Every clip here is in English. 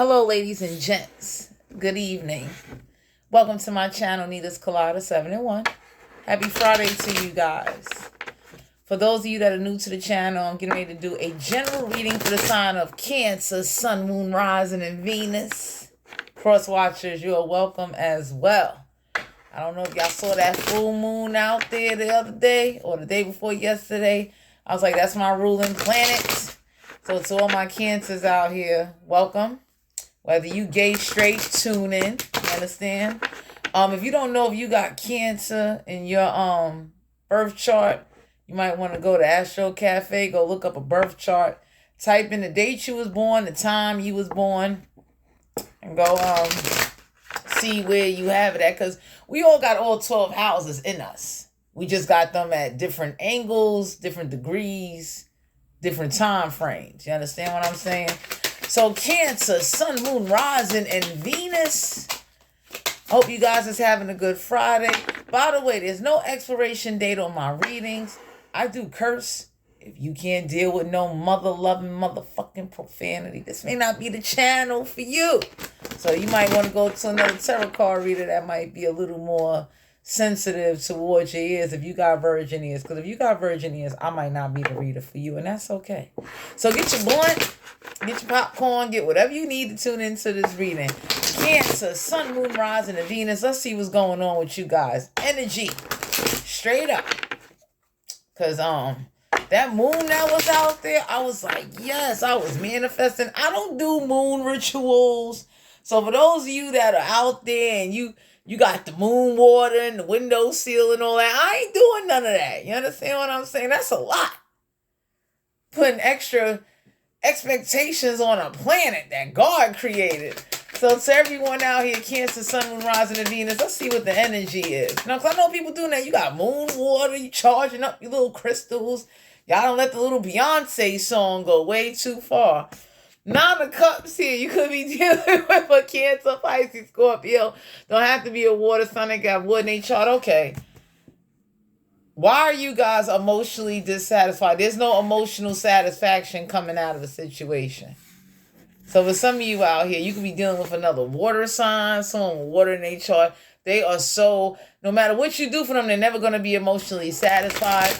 Hello, ladies and gents. Good evening. Welcome to my channel, Nita's Collider 7 in 1. Happy Friday to you guys. For those of you that are new to the channel, I'm getting ready to do a general reading for the sign of Cancer, Sun, Moon, Rising, and Venus. Cross watchers, you are welcome as well. I don't know if y'all saw that full moon out there the other day or the day before yesterday. I was like, that's my ruling planet. So to all my Cancers out here, welcome. Whether you gay, straight, tune in. You understand? If you don't know if you got Cancer in your birth chart, you might want to go to Astro Cafe, go look up a birth chart, type in the date you was born, the time you was born, and go see where you have it at, because we all got all 12 houses in us. We just got them at different angles, different degrees, different time frames. You understand what I'm saying? So Cancer, Sun, Moon, Rising, and Venus. Hope you guys is having a good Friday. By the way, there's no expiration date on my readings. I do curse. If you can't deal with no mother-loving motherfucking profanity, this may not be the channel for you. So you might want to go to another tarot card reader that might be a little more sensitive towards your ears if you got virgin ears. Because if you got virgin ears, I might not be the reader for you, and that's okay. So get your blunt, get your popcorn, get whatever you need to tune into this reading. Cancer, Sun, Moon, Rising, and Venus. Let's see what's going on with you guys. Energy, straight up. Because that moon that was out there, I was like, yes, I was manifesting. I don't do moon rituals. So for those of you that are out there and you got the moon water and the windowsill and all that, I ain't doing none of that. You understand what I'm saying? That's a lot. Putting extra expectations on a planet that God created. So to everyone out here, Cancer, Sun, Moon, Rising, and Venus, let's see what the energy is. Now, because I know people doing that. You got moon water, you charging up your little crystals. Y'all don't let the little Beyonce song go way too far. Nine of Cups here. You could be dealing with a Cancer, Pisces, Scorpio. Don't have to be a water sign that got wood in their chart. Okay. Why are you guys emotionally dissatisfied? There's no emotional satisfaction coming out of the situation. So for some of you out here, you could be dealing with another water sign, someone with water in their chart. They are so, no matter what you do for them, they're never going to be emotionally satisfied.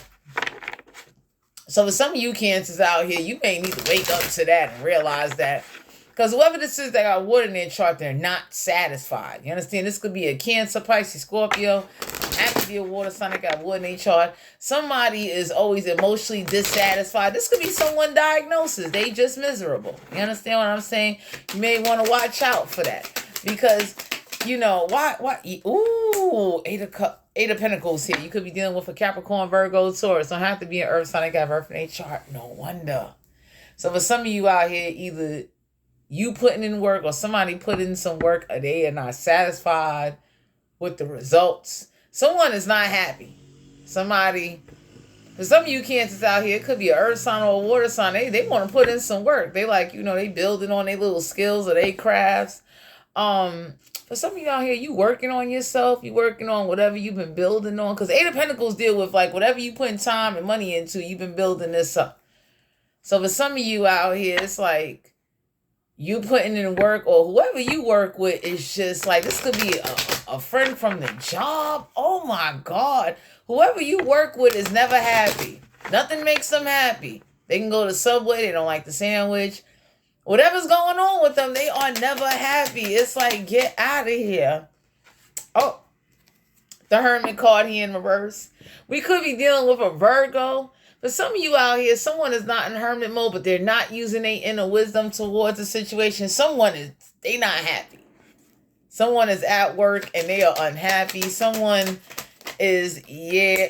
So for some of you Cancers out here, you may need to wake up to that and realize that. Because whoever this is that got water in their chart, they're not satisfied. You understand? This could be a Cancer, Pisces, Scorpio. Have to be a water sign that got wood in their chart. Somebody is always emotionally dissatisfied. This could be someone diagnosis. They just miserable. You understand what I'm saying? You may want to watch out for that. Because, you know, why? Ooh, Eight of Pentacles here. You could be dealing with a Capricorn, Virgo, Taurus. Don't have to be an earth sign that got earth in their chart. No wonder. So for some of you out here, either you putting in work or somebody put in some work, or they are not satisfied with the results. Someone is not happy. Somebody, for some of you Cancers out here, it could be an earth sign or a water sign. They want to put in some work. They like, you know, they building on their little skills or their crafts. For some of you out here, you working on yourself. You working on whatever you've been building on. Because Eight of Pentacles deal with like whatever you putting time and money into, you've been building this up. So for some of you out here, it's like you putting in work, or whoever you work with is just like, this could be a friend from the job. Oh my God. Whoever you work with is never happy. Nothing makes them happy. They can go to Subway. They don't like the sandwich. Whatever's going on with them, they are never happy. It's like, get out of here. Oh, the Hermit card here in reverse. We could be dealing with a Virgo. For some of you out here, someone is not in hermit mode, but they're not using their inner wisdom towards the situation. They not happy. Someone is at work and they are unhappy. Someone is,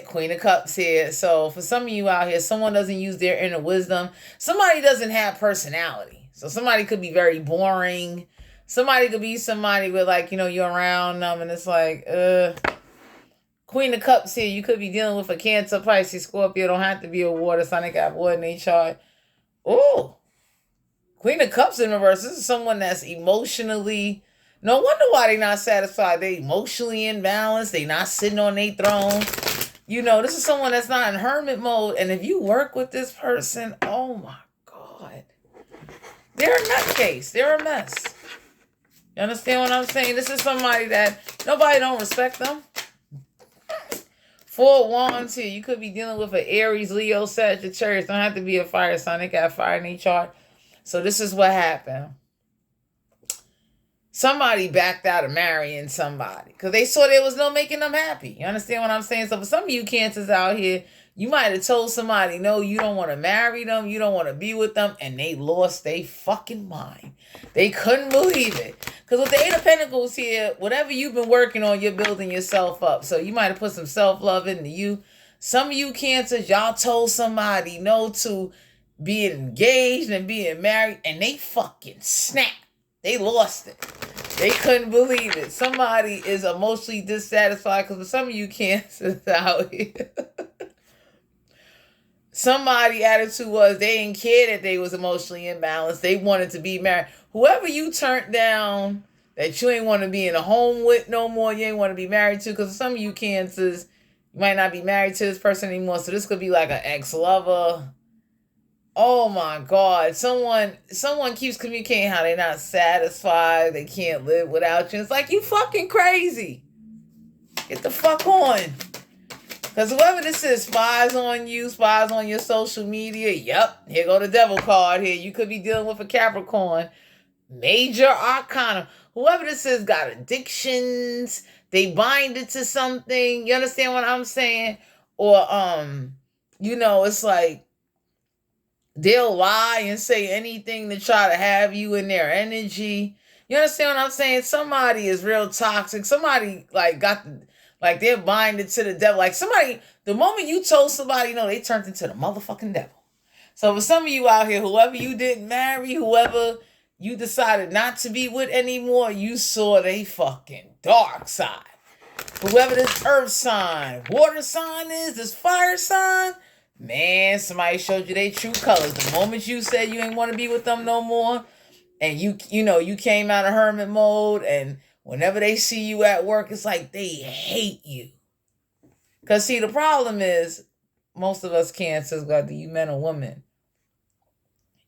Queen of Cups here. So for some of you out here, someone doesn't use their inner wisdom. Somebody doesn't have personality. So somebody could be very boring. Somebody could be somebody with like, you know, you're around them and it's like, Queen of Cups here. You could be dealing with a Cancer, Pisces, Scorpio. Don't have to be a water sign that got wood in their chart. Oh, Queen of Cups in reverse. This is someone that's emotionally, no wonder why they're not satisfied. They emotionally imbalanced. They not sitting on their throne. You know, this is someone that's not in hermit mode. And if you work with this person, oh my God. They're a nutcase. They're a mess. You understand what I'm saying? This is somebody that nobody don't respect them. 4 wands here. You could be dealing with an Aries, Leo, Sagittarius. Don't have to be a fire sign. They got fire in their chart. So this is what happened. Somebody backed out of marrying somebody because they saw there was no making them happy. You understand what I'm saying? So for some of you Cancers out here, you might have told somebody, no, you don't want to marry them. You don't want to be with them. And they lost their fucking mind. They couldn't believe it. Because with the 8 of Pentacles here, whatever you've been working on, you're building yourself up. So you might have put some self-love into you. Some of you Cancers, y'all told somebody no to being engaged and being married. And they fucking snapped. They lost it. They couldn't believe it. Somebody is emotionally dissatisfied because for some of you Cancers out here, somebody's attitude was they didn't care that they was emotionally imbalanced. They wanted to be married. Whoever you turned down that you ain't want to be in a home with no more, you ain't want to be married to, because some of you Cancers, you might not be married to this person anymore. So this could be like an ex-lover. Oh my God. Someone keeps communicating how they're not satisfied. They can't live without you. It's like, you fucking crazy. Get the fuck on. Because whoever this is spies on you, spies on your social media. Yep. Here go the devil card here. You could be dealing with a Capricorn. Major arcana. Whoever this is got addictions. They bind it to something. You understand what I'm saying? Or, it's like, they'll lie and say anything to try to have you in their energy. You understand what I'm saying? Somebody is real toxic. Somebody they're binded to the devil. Like somebody, the moment you told somebody no, they turned into the motherfucking devil. So for some of you out here, whoever you didn't marry, whoever you decided not to be with anymore, you saw they fucking dark side. Whoever this earth sign, water sign is, this fire sign, man, somebody showed you their true colors. The moment you said you ain't want to be with them no more, and you came out of hermit mode, and whenever they see you at work, it's like they hate you. Because see, the problem is, most of us Cancers, whether you men or women,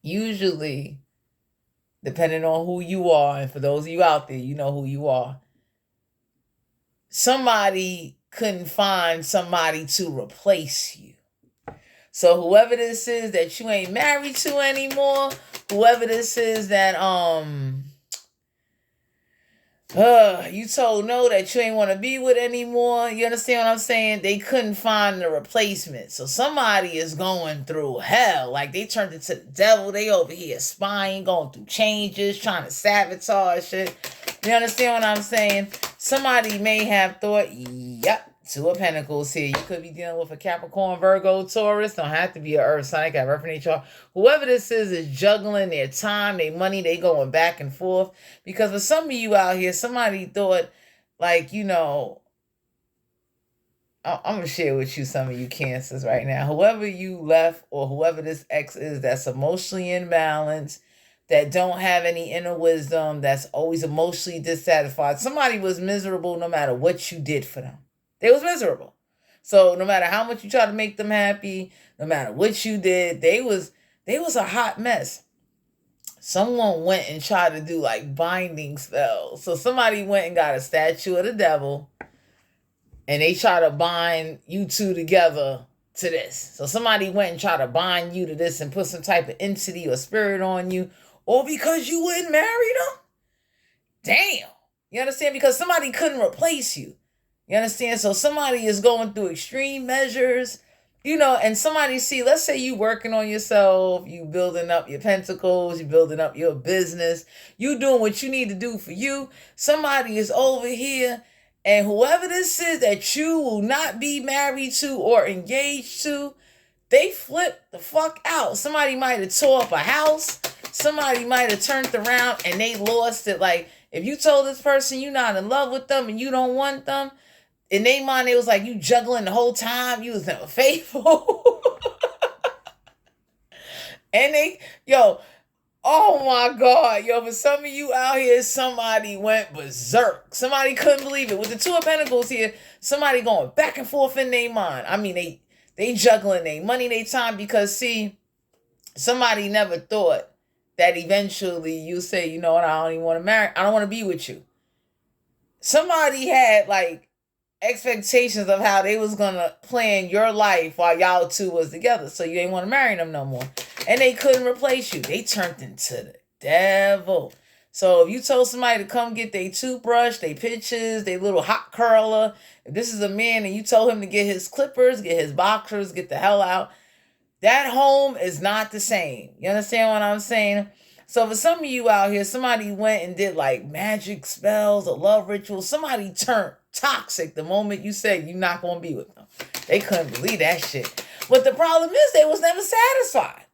usually, depending on who you are, and for those of you out there, you know who you are, somebody couldn't find somebody to replace you. So whoever this is that you ain't married to anymore, whoever this is that you told no that you ain't want to be with anymore, you understand what I'm saying? They couldn't find the replacement. So somebody is going through hell. Like they turned into the devil. They over here spying, going through changes, trying to sabotage shit. You understand what I'm saying? Somebody may have thought, yep, 2 of Pentacles here. You could be dealing with a Capricorn, Virgo, Taurus. Don't have to be an earth sign. I got reference chart. Whoever this is juggling their time, their money. They going back and forth. Because for some of you out here, somebody thought, like, I'm going to share with you some of you Cancers right now. Whoever you left or whoever this ex is that's emotionally imbalanced, that don't have any inner wisdom, that's always emotionally dissatisfied. Somebody was miserable no matter what you did for them. They was miserable. So no matter how much you try to make them happy, no matter what you did, they was a hot mess. Someone went and tried to do like binding spells. So somebody went and got a statue of the devil and they try to bind you two together to this. So somebody went and tried to bind you to this and put some type of entity or spirit on you. Or because you wouldn't marry them? Damn. You understand? Because somebody couldn't replace you. You understand? So somebody is going through extreme measures, and somebody let's say you working on yourself, you building up your pentacles, you building up your business, you doing what you need to do for you. Somebody is over here, and whoever this is that you will not be married to or engaged to, they flip the fuck out. Somebody might have tore up a house. Somebody might have turned around and they lost it. Like, if you told this person you're not in love with them and you don't want them, in their mind, it was like you juggling the whole time. You was never faithful. And oh my God. For some of you out here, somebody went berserk. Somebody couldn't believe it. With the 2 of Pentacles here, somebody going back and forth in their mind. I mean, they juggling their money, their time, because see, somebody never thought that eventually you say, you know what, I don't even want to marry. I don't want to be with you. Somebody had like expectations of how they was gonna plan your life while y'all two was together, so you ain't want to marry them no more, and they couldn't replace you. They turned into the devil. So if you told somebody to come get their toothbrush, their pitches, their little hot curler, if this is a man and you told him to get his clippers, get his boxers, get the hell out, that home is not the same. You understand what I'm saying? So for some of you out here, somebody went and did like magic spells or love rituals. Somebody turned toxic the moment you said you're not going to be with them. They couldn't believe that shit. But the problem is they was never satisfied.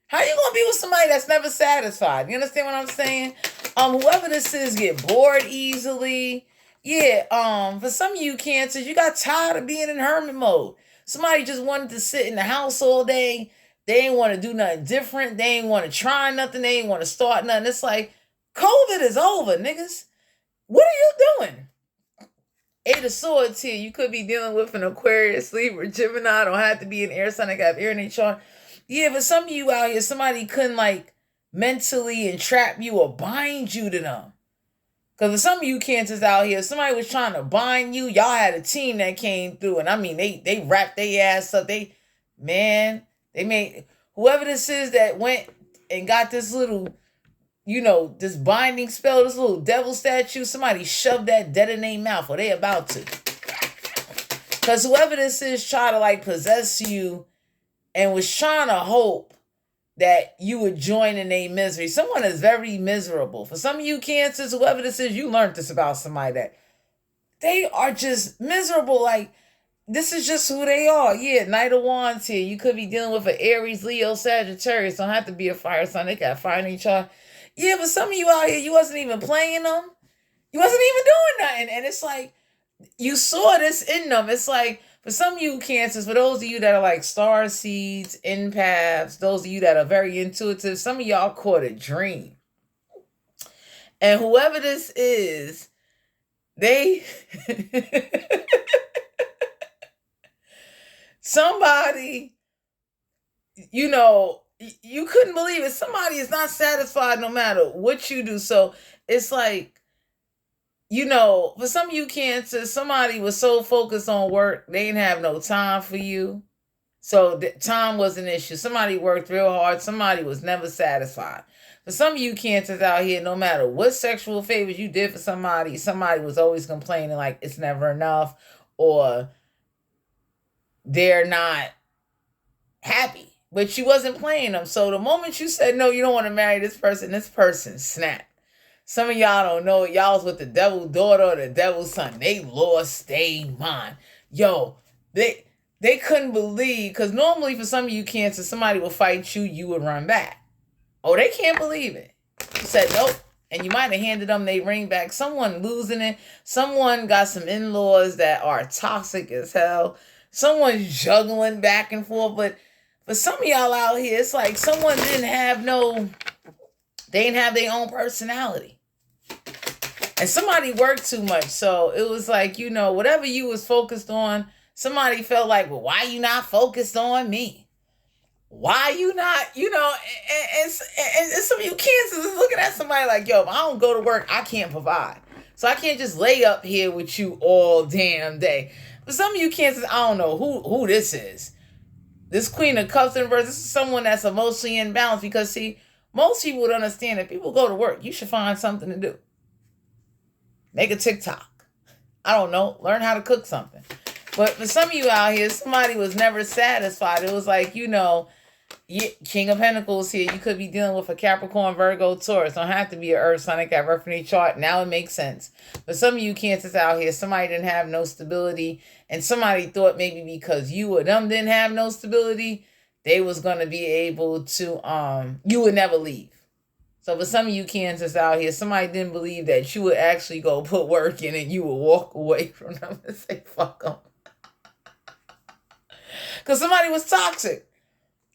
How you going to be with somebody that's never satisfied? You understand what I'm saying? Whoever this is get bored easily. Yeah, for some of you Cancers, you got tired of being in hermit mode. Somebody just wanted to sit in the house all day. They ain't want to do nothing different. They ain't want to try nothing. They ain't want to start nothing. It's like, COVID is over, niggas. What are you doing? Eight of Swords here. You could be dealing with an Aquarius, Libra, Gemini. Don't have to be an air sign. I got air in their chart. Yeah, but some of you out here, somebody couldn't like mentally entrap you or bind you to them. Because for some of you Cancers out here, somebody was trying to bind you. Y'all had a team that came through. And I mean, they wrapped their ass up. They made, whoever this is that went and got this little, this binding spell, this little devil statue, somebody shoved that dead in their mouth, or they about to. Because whoever this is tried to like possess you and was trying to hope that you would join in their misery. Someone is very miserable. For some of you Cancers, whoever this is, you learned this about somebody that they are just miserable. Like, this is just who they are. Yeah, Knight of Wands here. You could be dealing with an Aries, Leo, Sagittarius. Don't have to be a fire sign. They got fire in each other. Yeah, but some of you out here, you wasn't even playing them. You wasn't even doing nothing. And it's like, you saw this in them. It's like, for some of you Cancers, for those of you that are like star seeds, empaths, those of you that are very intuitive, some of y'all caught a dream. And whoever this is, they... somebody, you couldn't believe it. Somebody is not satisfied no matter what you do. So it's like, for some of you Cancers, somebody was so focused on work, they didn't have no time for you. So time was an issue. Somebody worked real hard. Somebody was never satisfied. For some of you Cancers out here, no matter what sexual favors you did for somebody was always complaining like it's never enough, or they're not happy, but you wasn't playing them. So the moment you said, no, you don't want to marry this person snapped. Some of y'all don't know it. Y'all was with the devil's daughter or the devil's son. They lost their mind. Yo, they couldn't believe, because normally for some of you Cancers, somebody will fight you, you would run back. Oh, they can't believe it. You said nope. And you might have handed them their ring back. Someone losing it. Someone got some in-laws that are toxic as hell. Someone's juggling back and forth. But for some of y'all out here, it's like someone they didn't have their own personality. And somebody worked too much. So it was like, whatever you was focused on, somebody felt like, well, why you not focused on me? Why you not, and some of you Cancers is looking at somebody like, yo, if I don't go to work, I can't provide. So I can't just lay up here with you all damn day. For some of you Cancers, I don't know who this is. This Queen of Cups in reverse, this is someone that's emotionally imbalanced, because see, most people would understand that people go to work, you should find something to do. Make a TikTok. I don't know. Learn how to cook something. But for some of you out here, somebody was never satisfied. It was like, King of Pentacles here. You could be dealing with a Capricorn, Virgo, Taurus. Don't have to be an Earth sign. I got reference chart. Now it makes sense. But some of you Cancers out here, somebody didn't have no stability. And somebody thought maybe because you or them didn't have no stability, they was going to be able to, you would never leave. So for some of you Cancers out here, somebody didn't believe that you would actually go put work in and you would walk away from them and say, fuck them. Because somebody was toxic.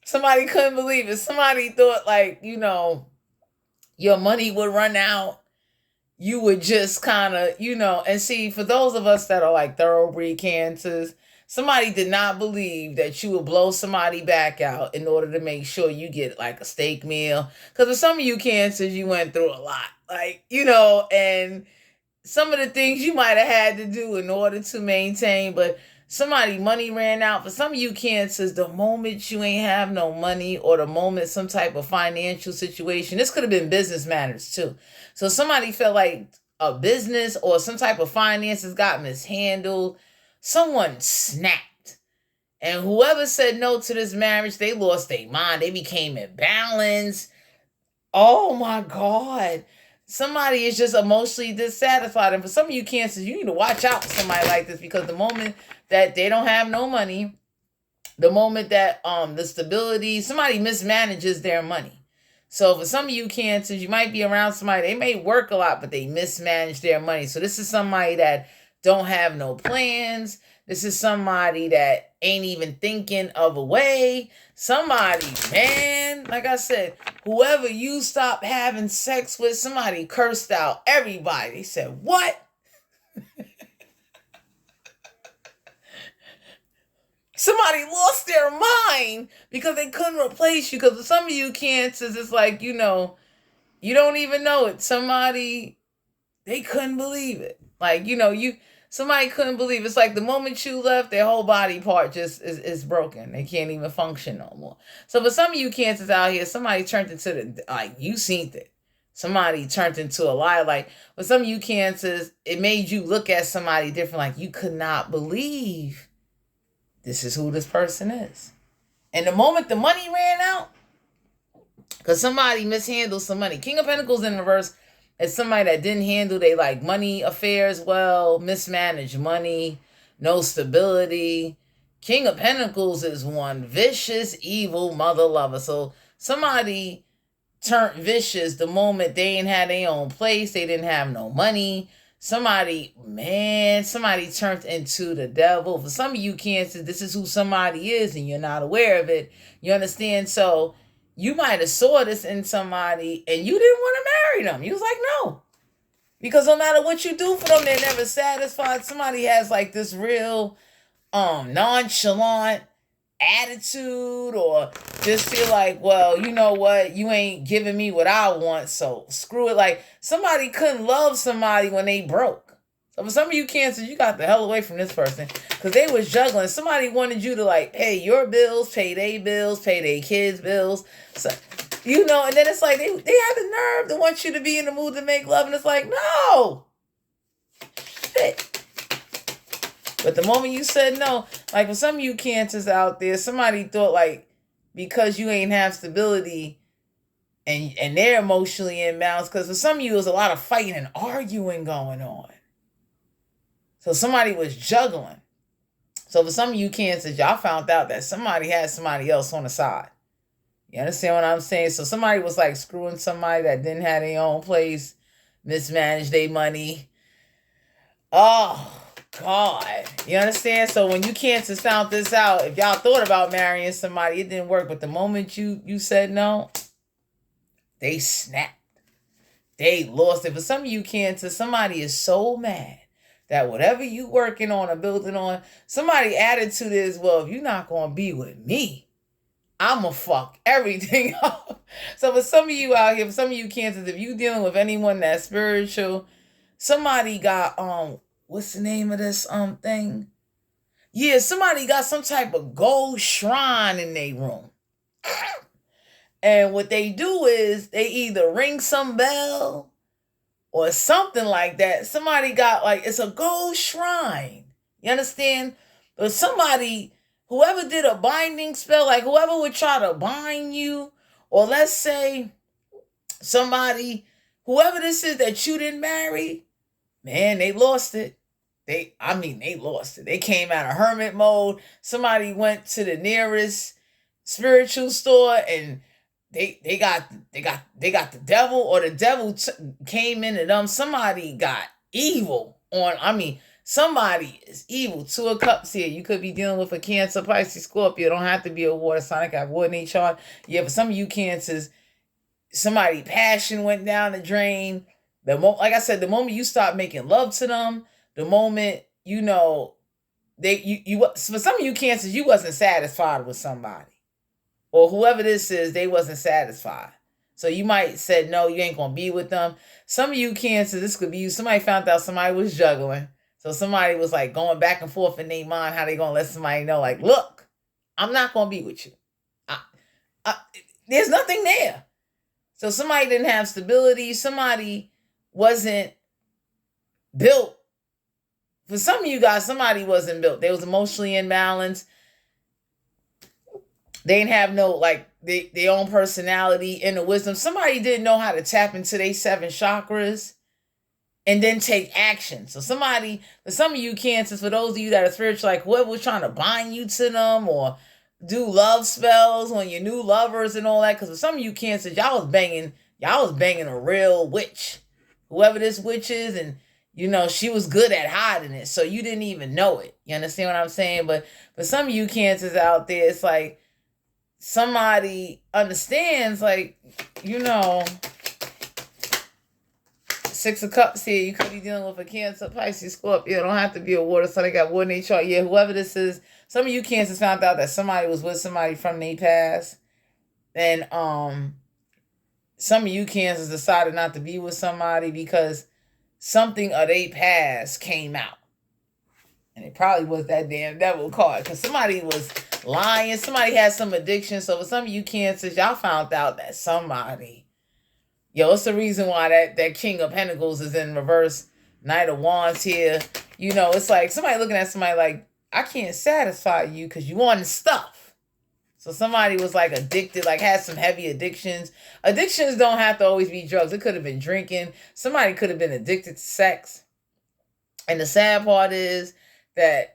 Somebody couldn't believe it. Somebody thought like, your money would run out. You would just kind of, and see, for those of us that are like thoroughbreed Cancers, Somebody did not believe that you would blow somebody back out in order to make sure you get like a steak meal. Because with some of you Cancers, you went through a lot. Like, and some of the things you might have had to do in order to maintain, but somebody money ran out. For some of you Cancers, the moment you ain't have no money or the moment some type of financial situation, this could have been business matters too. So somebody felt like a business or some type of finances got mishandled. Someone snapped. And whoever said no to this marriage, they lost their mind. They became imbalanced. Oh my God. Somebody is just emotionally dissatisfied. And for some of you Cancers, you need to watch out for somebody like this, because the moment that they don't have no money, the moment that the stability, somebody mismanages their money. So for some of you Cancers, you might be around somebody, they may work a lot, but they mismanage their money. So this is somebody that don't have no plans. This is somebody that ain't even thinking of a way. Somebody, man, like I said, whoever you stop having sex with, somebody cursed out everybody. They said, what? Somebody lost their mind because they couldn't replace you. Because for some of you Cancers, it's like, you don't even know it. Somebody, they couldn't believe it. Like, somebody couldn't believe it. It's like the moment you left, their whole body part just is broken. They can't even function no more. So for some of you Cancers out here, somebody turned into you seen it. Somebody turned into a lie. Like, for some of you Cancers, it made you look at somebody different. Like, you could not believe this is who this person is. And the moment the money ran out, because somebody mishandled some money. King of Pentacles in reverse is somebody that didn't handle their money affairs well, mismanaged money, no stability. King of Pentacles is one vicious, evil mother lover. So somebody turned vicious the moment they ain't had their own place. They didn't have no money. Somebody turned into the devil. For some of you Cancers, this is who somebody is and you're not aware of it. You understand? So you might have saw this in somebody and you didn't want to marry them. You was like, no. Because no matter what you do for them, they're never satisfied. Somebody has this real nonchalant attitude, or just feel like, well, you know what, you ain't giving me what I want, so screw it. Like, somebody couldn't love somebody when they broke. So for some of you Cancers, you got the hell away from this person, because they was juggling. Somebody wanted you to pay your bills, pay their bills, pay their kids' bills. So, and then it's like they had the nerve to want you to be in the mood to make love, and it's like, no. Shit. But the moment you said no, for some of you Cancers out there, somebody thought because you ain't have stability and they're emotionally imbalanced, because for some of you, there's a lot of fighting and arguing going on. So somebody was juggling. So for some of you Cancers, y'all found out that somebody had somebody else on the side. You understand what I'm saying? So somebody was screwing somebody that didn't have their own place, mismanaged their money. Oh, God. You understand? So when you Cancers found this out, if y'all thought about marrying somebody, it didn't work. But the moment you said no, they snapped. They lost it. For some of you Cancers, somebody is so mad that whatever you working on or building on, somebody added to this, well, if you're not going to be with me, I'm going to fuck everything up. So for some of you out here, for some of you Cancers, if you dealing with anyone that's spiritual, somebody got, what's the name of this thing? Yeah, somebody got some type of gold shrine in their room. And what they do is they either ring some bell or something like that. Somebody got it's a gold shrine. You understand? But somebody, whoever did a binding spell, whoever would try to bind you, or let's say somebody, whoever this is that you didn't marry, man, they lost it. They lost it. They came out of hermit mode. Somebody went to the nearest spiritual store and they got the devil, or the devil came into them. Somebody got evil on. Somebody is evil. 2 of Cups here. You could be dealing with a Cancer, Pisces, Scorpio. Don't have to be a water sign. I got water in each chart. Yeah, but some of you Cancers, somebody passion went down the drain. Like I said, the moment you start making love to them, the moment for some of you Cancers, you wasn't satisfied with somebody, or whoever this is, they wasn't satisfied. So you might said no, you ain't gonna be with them. Some of you Cancers, this could be you. Somebody found out somebody was juggling, so somebody was like going back and forth in their mind how they gonna let somebody know, like, look, I'm not gonna be with you. There's nothing there. So somebody didn't have stability. Somebody wasn't built. For some of you guys, somebody wasn't built. They was emotionally imbalanced. They didn't have no, like, their own personality, inner wisdom. Somebody didn't know how to tap into their 7 chakras and then take action. So somebody, for some of you Cancers, for those of you that are spiritual, like whoever was trying to bind you to them or do love spells on your new lovers and all that, because for some of you Cancers, y'all was banging a real witch. Whoever this witch is, and she was good at hiding it, so you didn't even know it. You understand what I'm saying? But for some of you Cancers out there, it's like somebody understands, like, 6 of Cups here. You could be dealing with a Cancer, Pisces, Scorpio. It don't have to be a water sign. They got water in their chart. Yeah, whoever this is, some of you Cancers found out that somebody was with somebody from their past. And some of you Cancers decided not to be with somebody because something of their past came out. And it probably was that damn devil card, because somebody was lying. Somebody had some addiction. So for some of you Cancers, y'all found out that somebody, it's the reason why that King of Pentacles is in reverse. Knight of Wands here. It's like somebody looking at somebody like, I can't satisfy you because you want stuff. So somebody was like addicted, like had some heavy addictions. Addictions don't have to always be drugs. It could have been drinking. Somebody could have been addicted to sex. And the sad part is that,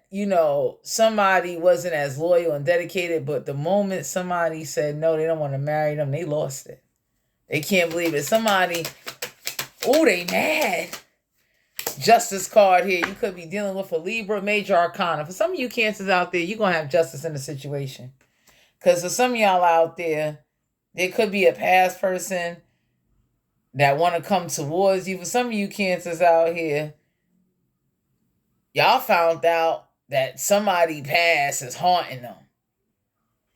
somebody wasn't as loyal and dedicated, but the moment somebody said no, they don't want to marry them, they lost it. They can't believe it. Somebody, they mad. Justice card here. You could be dealing with a Libra, major arcana. For some of you Cancers out there, you're going to have justice in the situation. Because for some of y'all out there could be a past person that want to come towards you. For some of you Cancers out here, y'all found out that somebody past is haunting them.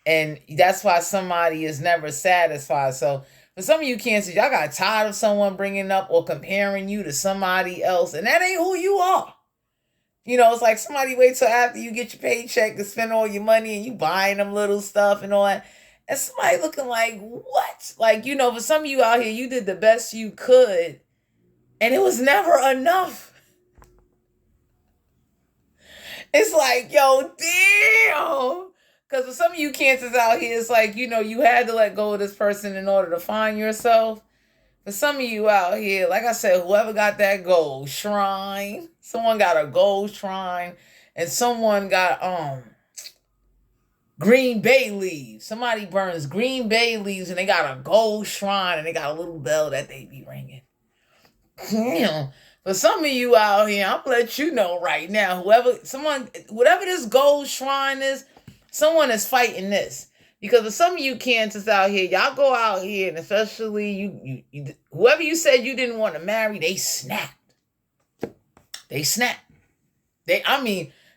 And that's why somebody is never satisfied. So for some of you Cancers, y'all got tired of someone bringing up or comparing you to somebody else. And that ain't who you are. It's like somebody wait till after you get your paycheck to spend all your money and you buying them little stuff and all that. And somebody looking like, what? Like, for some of you out here, you did the best you could. And it was never enough. It's like, damn. Because for some of you Cancers out here, it's like, you had to let go of this person in order to find yourself. For some of you out here, like I said, whoever got that gold shrine, someone got a gold shrine, and someone got green bay leaves. Somebody burns green bay leaves, and they got a gold shrine, and they got a little bell that they be ringing. For some of you out here, I'm gonna let you know right now, whatever this gold shrine is, someone is fighting this. Because for some of you Cancers out here, y'all go out here, and especially you whoever you said you didn't want to marry, they snapped.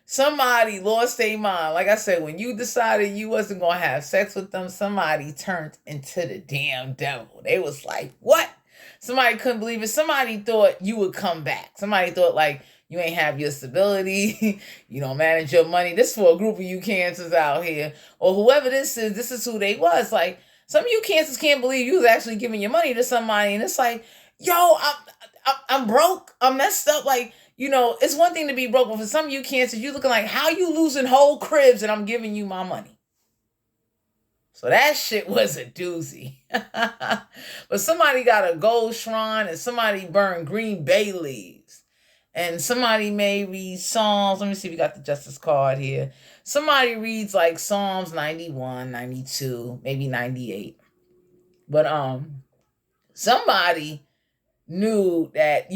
Somebody lost their mind. Like I said, when you decided you wasn't going to have sex with them, somebody turned into the damn devil. They was like, what? Somebody couldn't believe it. Somebody thought you would come back. Somebody thought, like, you ain't have your stability. You don't manage your money. This is for a group of you Cancers out here. Or whoever this is who they was. Like, some of you Cancers can't believe you was actually giving your money to somebody. And it's like, I'm broke. I'm messed up. Like, it's one thing to be broke. But for some of you Cancers, you looking like, how you losing whole cribs and I'm giving you my money? So that shit was a doozy. But somebody got a gold shrine and somebody burned green bay leaves. And somebody may read Psalms. Let me see if we got the Justice card here. Somebody reads like Psalms 91, 92, maybe 98. But somebody knew that,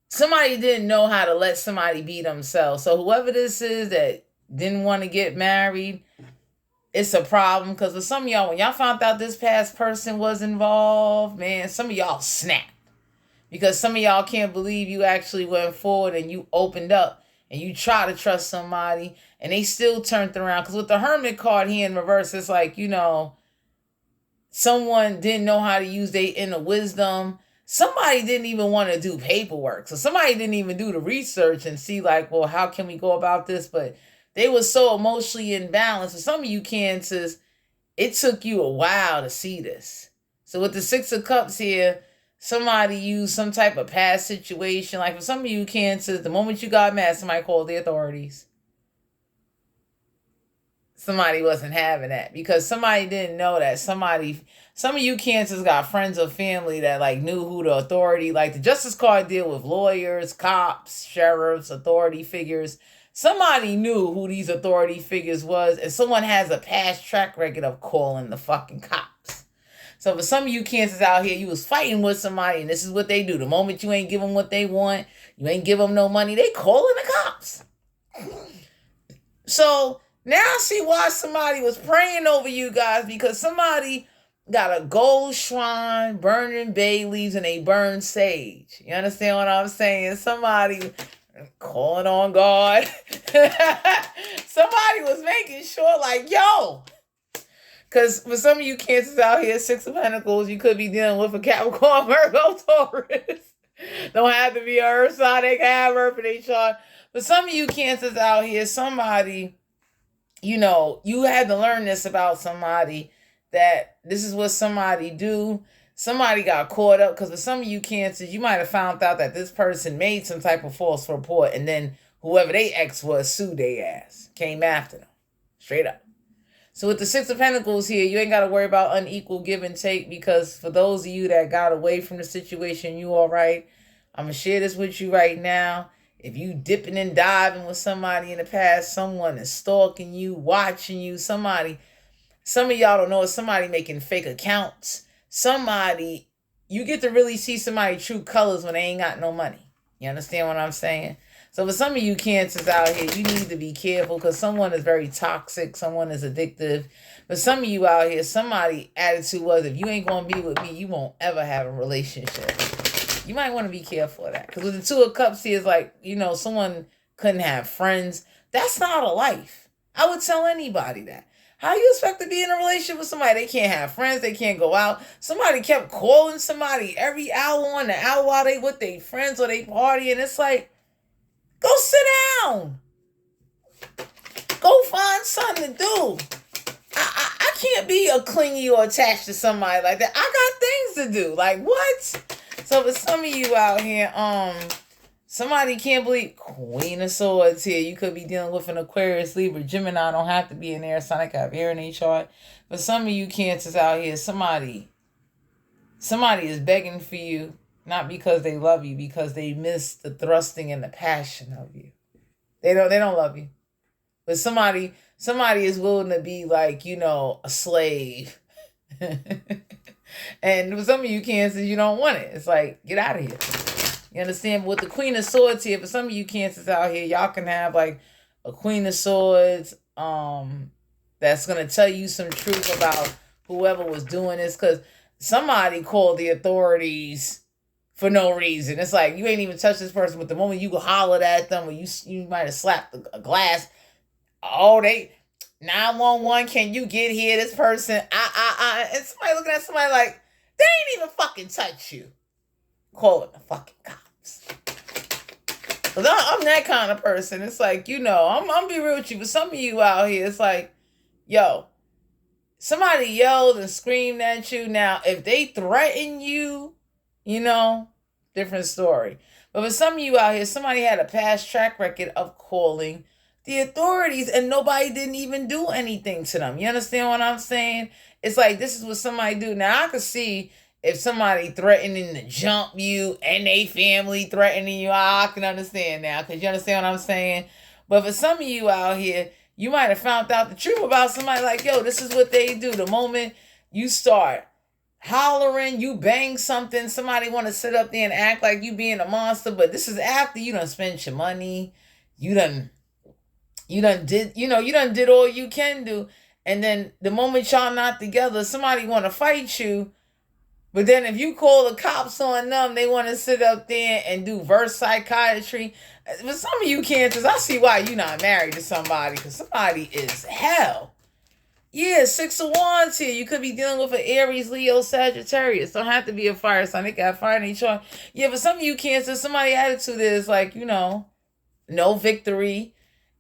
somebody didn't know how to let somebody be themselves. So whoever this is that didn't want to get married, it's a problem. Because for some of y'all, when y'all found out this past person was involved, man, some of y'all snapped. Because some of y'all can't believe you actually went forward and you opened up and you try to trust somebody and they still turned around. Because with the Hermit card here in reverse, it's like, someone didn't know how to use their inner wisdom. Somebody didn't even want to do paperwork. So somebody didn't even do the research and see like, well, how can we go about this? But they were so emotionally imbalanced. For some of you Cancers, it took you a while to see this. So with the Six of Cups here, somebody used some type of past situation. Like for some of you Cancers, the moment you got mad, somebody called the authorities. Somebody wasn't having that because somebody didn't know that some of you Cancers got friends or family that like knew who the authority, like the Justice card deal with lawyers, cops, sheriffs, authority figures. Somebody knew who these authority figures was, and someone has a past track record of calling the fucking cops. So for some of you Cancers out here, you was fighting with somebody, and this is what they do. The moment you ain't give them what they want, you ain't give them no money, they calling the cops. So now I see why somebody was praying over you guys, because somebody got a gold shrine, burning bay leaves, and they burn sage. You understand what I'm saying? Somebody calling on God. Somebody was making sure, like, yo. Because for some of you Cancers out here, Six of Pentacles, you could be dealing with a Capricorn, Virgo, Taurus. Don't have to be a earth sign. They can have earth in their chart. But some of you Cancers out here, somebody, you had to learn this about somebody, that this is what somebody do. Somebody got caught up, because for some of you Cancers, you might have found out that this person made some type of false report, and then whoever they ex was sued their ass, came after them, straight up. So with the Six of Pentacles here, you ain't got to worry about unequal give and take, because for those of you that got away from the situation, you all right. I'm going to share this with you right now. If you dipping and diving with somebody in the past, someone is stalking you, watching you, some of y'all don't know, it's somebody making fake accounts. Somebody, you get to really see somebody's true colors when they ain't got no money. You understand what I'm saying? So for some of you Cancers out here, you need to be careful, because someone is very toxic. Someone is addictive. But some of you out here, somebody's attitude was, if you ain't going to be with me, you won't ever have a relationship. You might want to be careful of that. Because with the Two of Cups here, it's like, someone couldn't have friends. That's not a life. I would tell anybody that. How you expect to be in a relationship with somebody? They can't have friends. They can't go out. Somebody kept calling somebody every hour on the hour while they with their friends or they party. And it's like, go sit down. Go find something to do. I can't be a clingy or attached to somebody like that. I got things to do. Like, what? So for some of you out here, somebody can't believe Queen of Swords here. You could be dealing with an Aquarius, Libra, Gemini. Don't have to be an air sign. I could have air in a chart. For some of you Cancers out here, somebody is begging for you, not because they love you, because they miss the thrusting and the passion of you. They don't love you. But somebody is willing to be like, a slave. And for some of you Cancers, you don't want it. It's like, get out of here. You understand? But with the Queen of Swords here, for some of you Cancers out here, y'all can have like a Queen of Swords that's going to tell you some truth about whoever was doing this, because somebody called the authorities for no reason. It's like, you ain't even touched this person, but the moment you hollered at them, or you might have slapped a glass, they 911, can you get here? This person, and somebody looking at somebody like, they ain't even fucking touch you. Calling the fucking cops. Cause I'm that kind of person. It's like, I'm be real with you, but some of you out here, it's like, yo, somebody yelled and screamed at you. Now, if they threaten you, different story. But for some of you out here, somebody had a past track record of calling the authorities and nobody didn't even do anything to them. You understand what I'm saying? It's like, this is what somebody do. Now, I could see if somebody threatening to jump you and they family threatening you, I can understand now, because you understand what I'm saying? But for some of you out here, you might have found out the truth about somebody like, yo, this is what they do. The moment you start hollering, you bang something, somebody want to sit up there and act like you being a monster, but this is after you done spent your money, you done did all you can do, and then the moment y'all not together, somebody want to fight you, But then if you call the cops on them, they want to sit up there and do verse psychiatry. For some of you cancers, I see why you're not married to somebody, because somebody is hell. Yeah, 6 of Wands here. You could be dealing with an Aries, Leo, Sagittarius. Don't have to be a fire sign. They got fire in each chart. Yeah, for some of you cancers, somebody's attitude is like, no victory.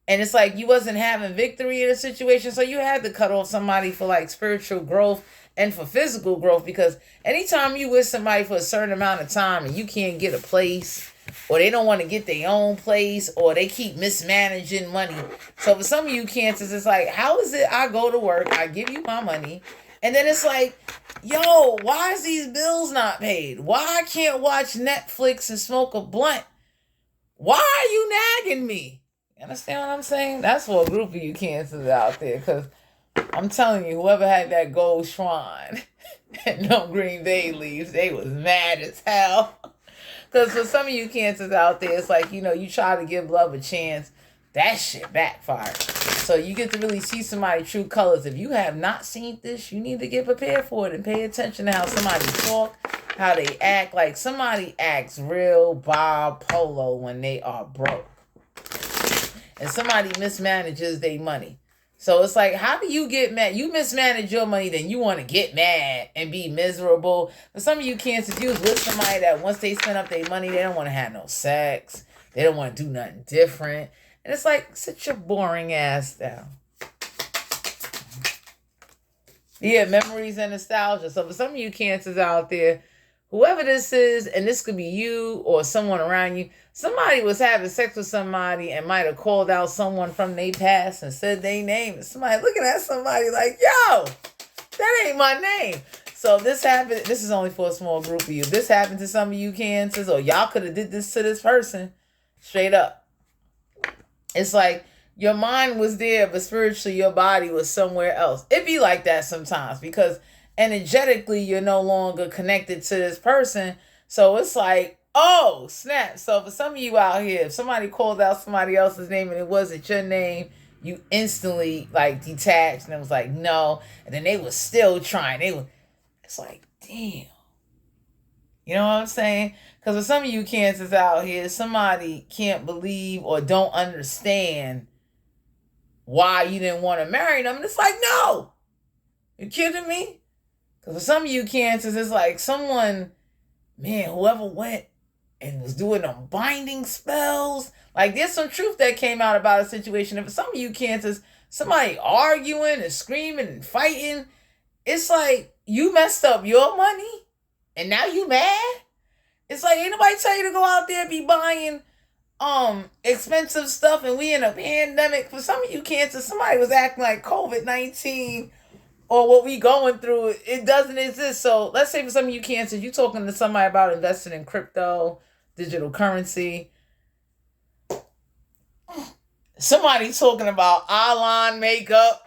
And it's like you wasn't having victory in a situation, so you had to cut off somebody for like spiritual growth and for physical growth, because anytime you with somebody for a certain amount of time and you can't get a place, or they don't want to get their own place, or they keep mismanaging money. So for some of you cancers, it's like, how is it I go to work, I give you my money, and then it's like, yo, why is these bills not paid? Why I can't watch Netflix and smoke a blunt? Why are you nagging me? You understand what I'm saying? That's for a group of you cancers out there, because I'm telling you, whoever had that gold shrine and no Green Bay leaves, they was mad as hell. Because for some of you cancers out there, it's like, you try to give love a chance. That shit backfired. So you get to really see somebody's true colors. If you have not seen this, you need to get prepared for it and pay attention to how somebody talk, how they act. Like somebody acts real bipolar when they are broke. And somebody mismanages their money. So it's like, how do you get mad? You mismanage your money, then you want to get mad and be miserable. For some of you cancers, you was with somebody that once they spend up their money, they don't want to have no sex. They don't want to do nothing different. And it's like, sit your boring ass down. Yeah, memories and nostalgia. So for some of you cancers out there, whoever this is, and this could be you or someone around you, somebody was having sex with somebody and might have called out someone from their past and said their name. And somebody looking at somebody like, yo, that ain't my name. So this happened. This is only for a small group of you. This happened to some of you cancers, or y'all could have did this to this person. Straight up. It's like your mind was there, but spiritually your body was somewhere else. It be like that sometimes, because energetically you're no longer connected to this person. So it's like, oh, snap. So for some of you out here, if somebody called out somebody else's name and it wasn't your name, you instantly like detached and it was like, no. And then they were still trying. It's like, damn. You know what I'm saying? Because for some of you cancers out here, somebody can't believe or don't understand why you didn't want to marry them. And it's like, no. You kidding me? Because for some of you cancers, it's like someone, man, whoever went and was doing them binding spells. Like there's some truth that came out about a situation. And for some of you cancers, somebody arguing and screaming and fighting. It's like you messed up your money and now you mad? It's like, ain't nobody tell you to go out there and be buying expensive stuff, and we in a pandemic. For some of you cancers, somebody was acting like COVID-19 or what we going through, it doesn't exist. So let's say for some of you cancers, you talking to somebody about investing in crypto, digital currency. Somebody talking about eyeliner makeup.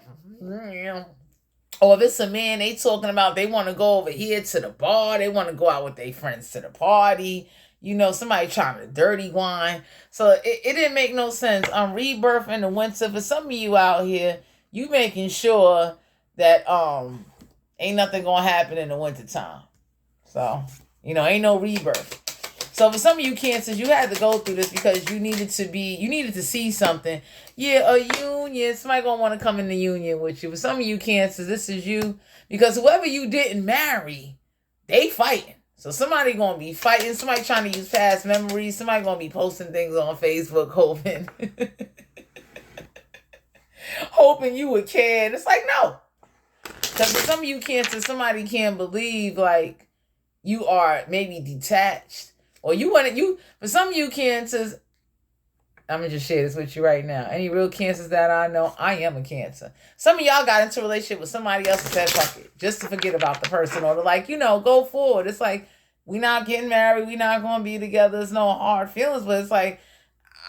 Or if it's a man, they talking about they want to go over here to the bar. They want to go out with their friends to the party. Somebody trying to dirty wine. So it didn't make no sense. Rebirth in the winter. For some of you out here, you making sure that ain't nothing gonna happen in the wintertime. So, ain't no rebirth. So for some of you cancers, you had to go through this because you needed to see something. Yeah, a union. Somebody gonna want to come in the union with you. For some of you cancers, this is you. Because whoever you didn't marry, they fighting. So somebody gonna be fighting. Somebody trying to use past memories. Somebody gonna be posting things on Facebook hoping hoping you would care. And it's like, no. Because for some of you cancers, somebody can't believe like you are maybe detached. Or for some of you cancers, I'm going to just share this with you right now. Any real cancers that I know, I am a cancer. Some of y'all got into a relationship with somebody else and said, fuck it, just to forget about the person. Or to like, go forward. It's like, we not getting married. We not going to be together. There's no hard feelings. But it's like,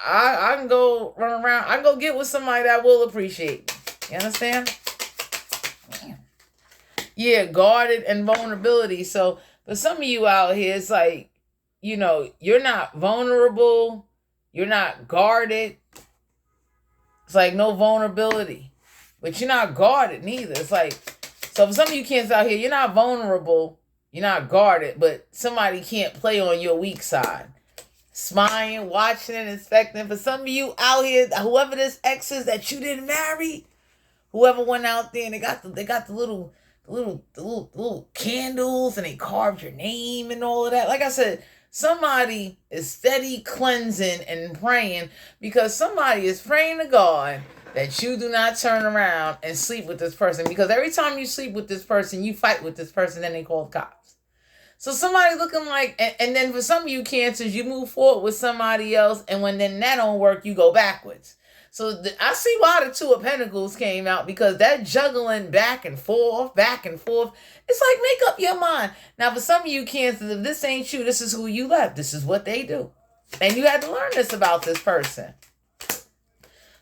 I can go run around. I can go get with somebody that will appreciate me. You understand? Yeah, guarded and vulnerability. So for some of you out here, it's like, you're not vulnerable. You're not guarded. It's like no vulnerability. But you're not guarded neither. It's like, so for some of you kids out here, you're not vulnerable. You're not guarded, but somebody can't play on your weak side. Spying, watching, and inspecting. For some of you out here, whoever this ex is that you didn't marry, whoever went out there and they got the little candles and they carved your name and all of that. Like I said, somebody is steady cleansing and praying because somebody is praying to God that you do not turn around and sleep with this person. Because every time you sleep with this person, you fight with this person, then they call the cops. So somebody looking like, and then for some of you Cancers, you move forward with somebody else, and when then that don't work, you go backwards. So I see why the Two of Pentacles came out, because that juggling back and forth, it's like, make up your mind. Now for some of you Cancers, if this ain't you, this is who you left. This is what they do. And you had to learn this about this person.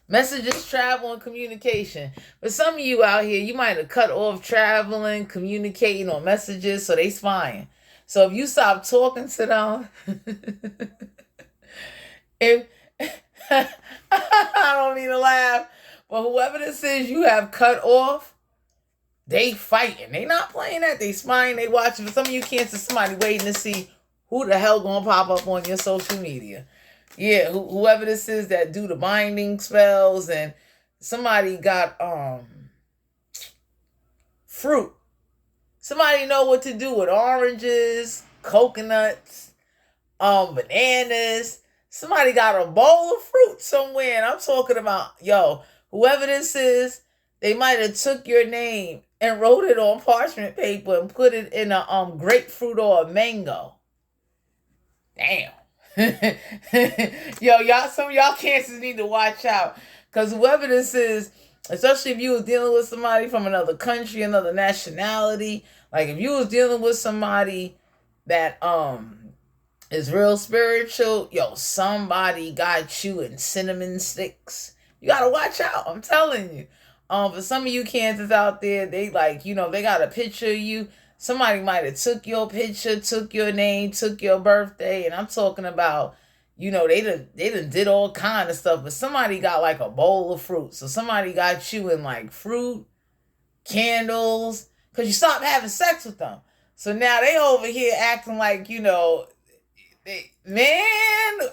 Messages, travel, and communication. For some of you out here, you might have cut off traveling, communicating, or messages, so they spying. So if you stop talking to them, if I don't mean to laugh, but whoever this is you have cut off, they fighting. They not playing that. They spying, they watching. For some of you Cancer, somebody waiting to see who the hell gonna pop up on your social media. Yeah, whoever this is that do the binding spells, and somebody got fruit. Somebody know what to do with oranges, coconuts, bananas. Somebody got a bowl of fruit somewhere, and I'm talking about, yo, whoever this is, they might have took your name and wrote it on parchment paper and put it in a grapefruit or a mango. Damn. Yo, some of y'all Cancers need to watch out, because whoever this is, especially if you was dealing with somebody from another country, another nationality, like if you was dealing with somebody that is real spiritual, yo, somebody got you in cinnamon sticks. You gotta watch out, I'm telling you. For some of you Cancers out there, they like, they got a picture of you. Somebody might have took your picture, took your name, took your birthday, and I'm talking about, they done did all kind of stuff, but somebody got like a bowl of fruit. So somebody got you in like fruit, candles, because you stopped having sex with them. So now they over here acting like, man,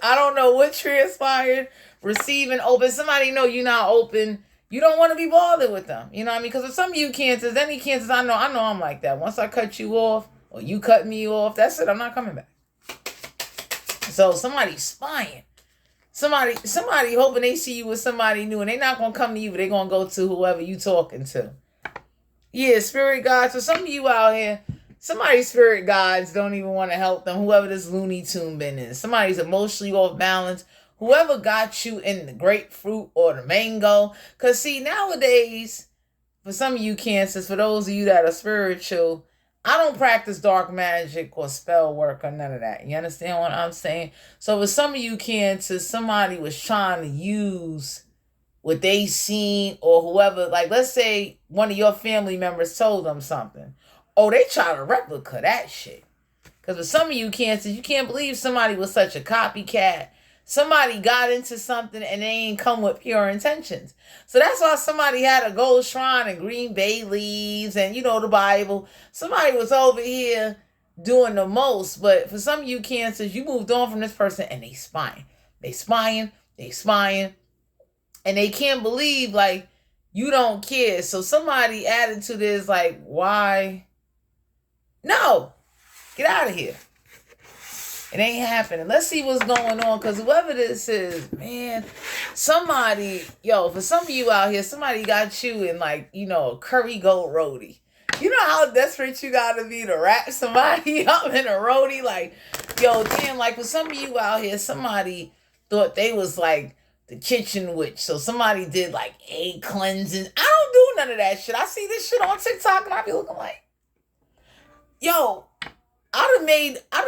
I don't know what transpired. Receiving, open. Somebody know you're not open. You don't want to be bothered with them. You know what I mean? Because of some of you Cancers, any Cancers I know I'm like that. Once I cut you off, or you cut me off, that's it. I'm not coming back. So somebody's spying. Somebody hoping they see you with somebody new, and they're not going to come to you, but they're going to go to whoever you talking to. Yeah, spirit guides. So some of you out here, somebody's spirit guides don't even want to help them. Whoever this Looney Tune bin is. Somebody's emotionally off balance. Whoever got you in the grapefruit or the mango. Because see, nowadays, for some of you Cancers, for those of you that are spiritual, I don't practice dark magic or spell work or none of that. You understand what I'm saying? So for some of you Cancers, somebody was trying to use what they seen, or whoever, like let's say one of your family members told them something. Oh, they try to replica that shit. Because for some of you Cancers, you can't believe somebody was such a copycat. Somebody got into something and they ain't come with pure intentions. So that's why somebody had a gold shrine and green bay leaves and, the Bible. Somebody was over here doing the most. But for some of you Cancers, you moved on from this person and they spying. They spying. And they can't believe, like, you don't care. So somebody added to this, like, why? No. Get out of here. It ain't happening. Let's see what's going on. Because whoever this is, man, somebody, for some of you out here, somebody got you in like, a curry goat roadie. You know how desperate you got to be to wrap somebody up in a roadie? Like, damn, like for some of you out here, somebody thought they was like the kitchen witch. So somebody did like egg cleansing. I don't do none of that shit. I see this shit on TikTok and I be looking like, I'd have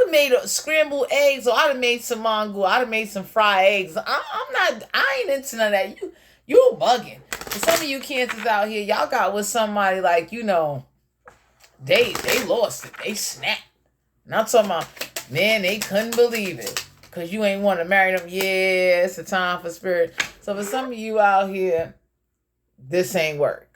made scrambled eggs, or I'd have made some mango. I'd have made some fried eggs. I ain't into none of that. You bugging. For some of you Cancers out here, y'all got with somebody like, they lost it. They snapped. And I'm talking about, man, they couldn't believe it. Because you ain't want to marry them. Yeah, it's a time for spirit. So for some of you out here, this ain't work.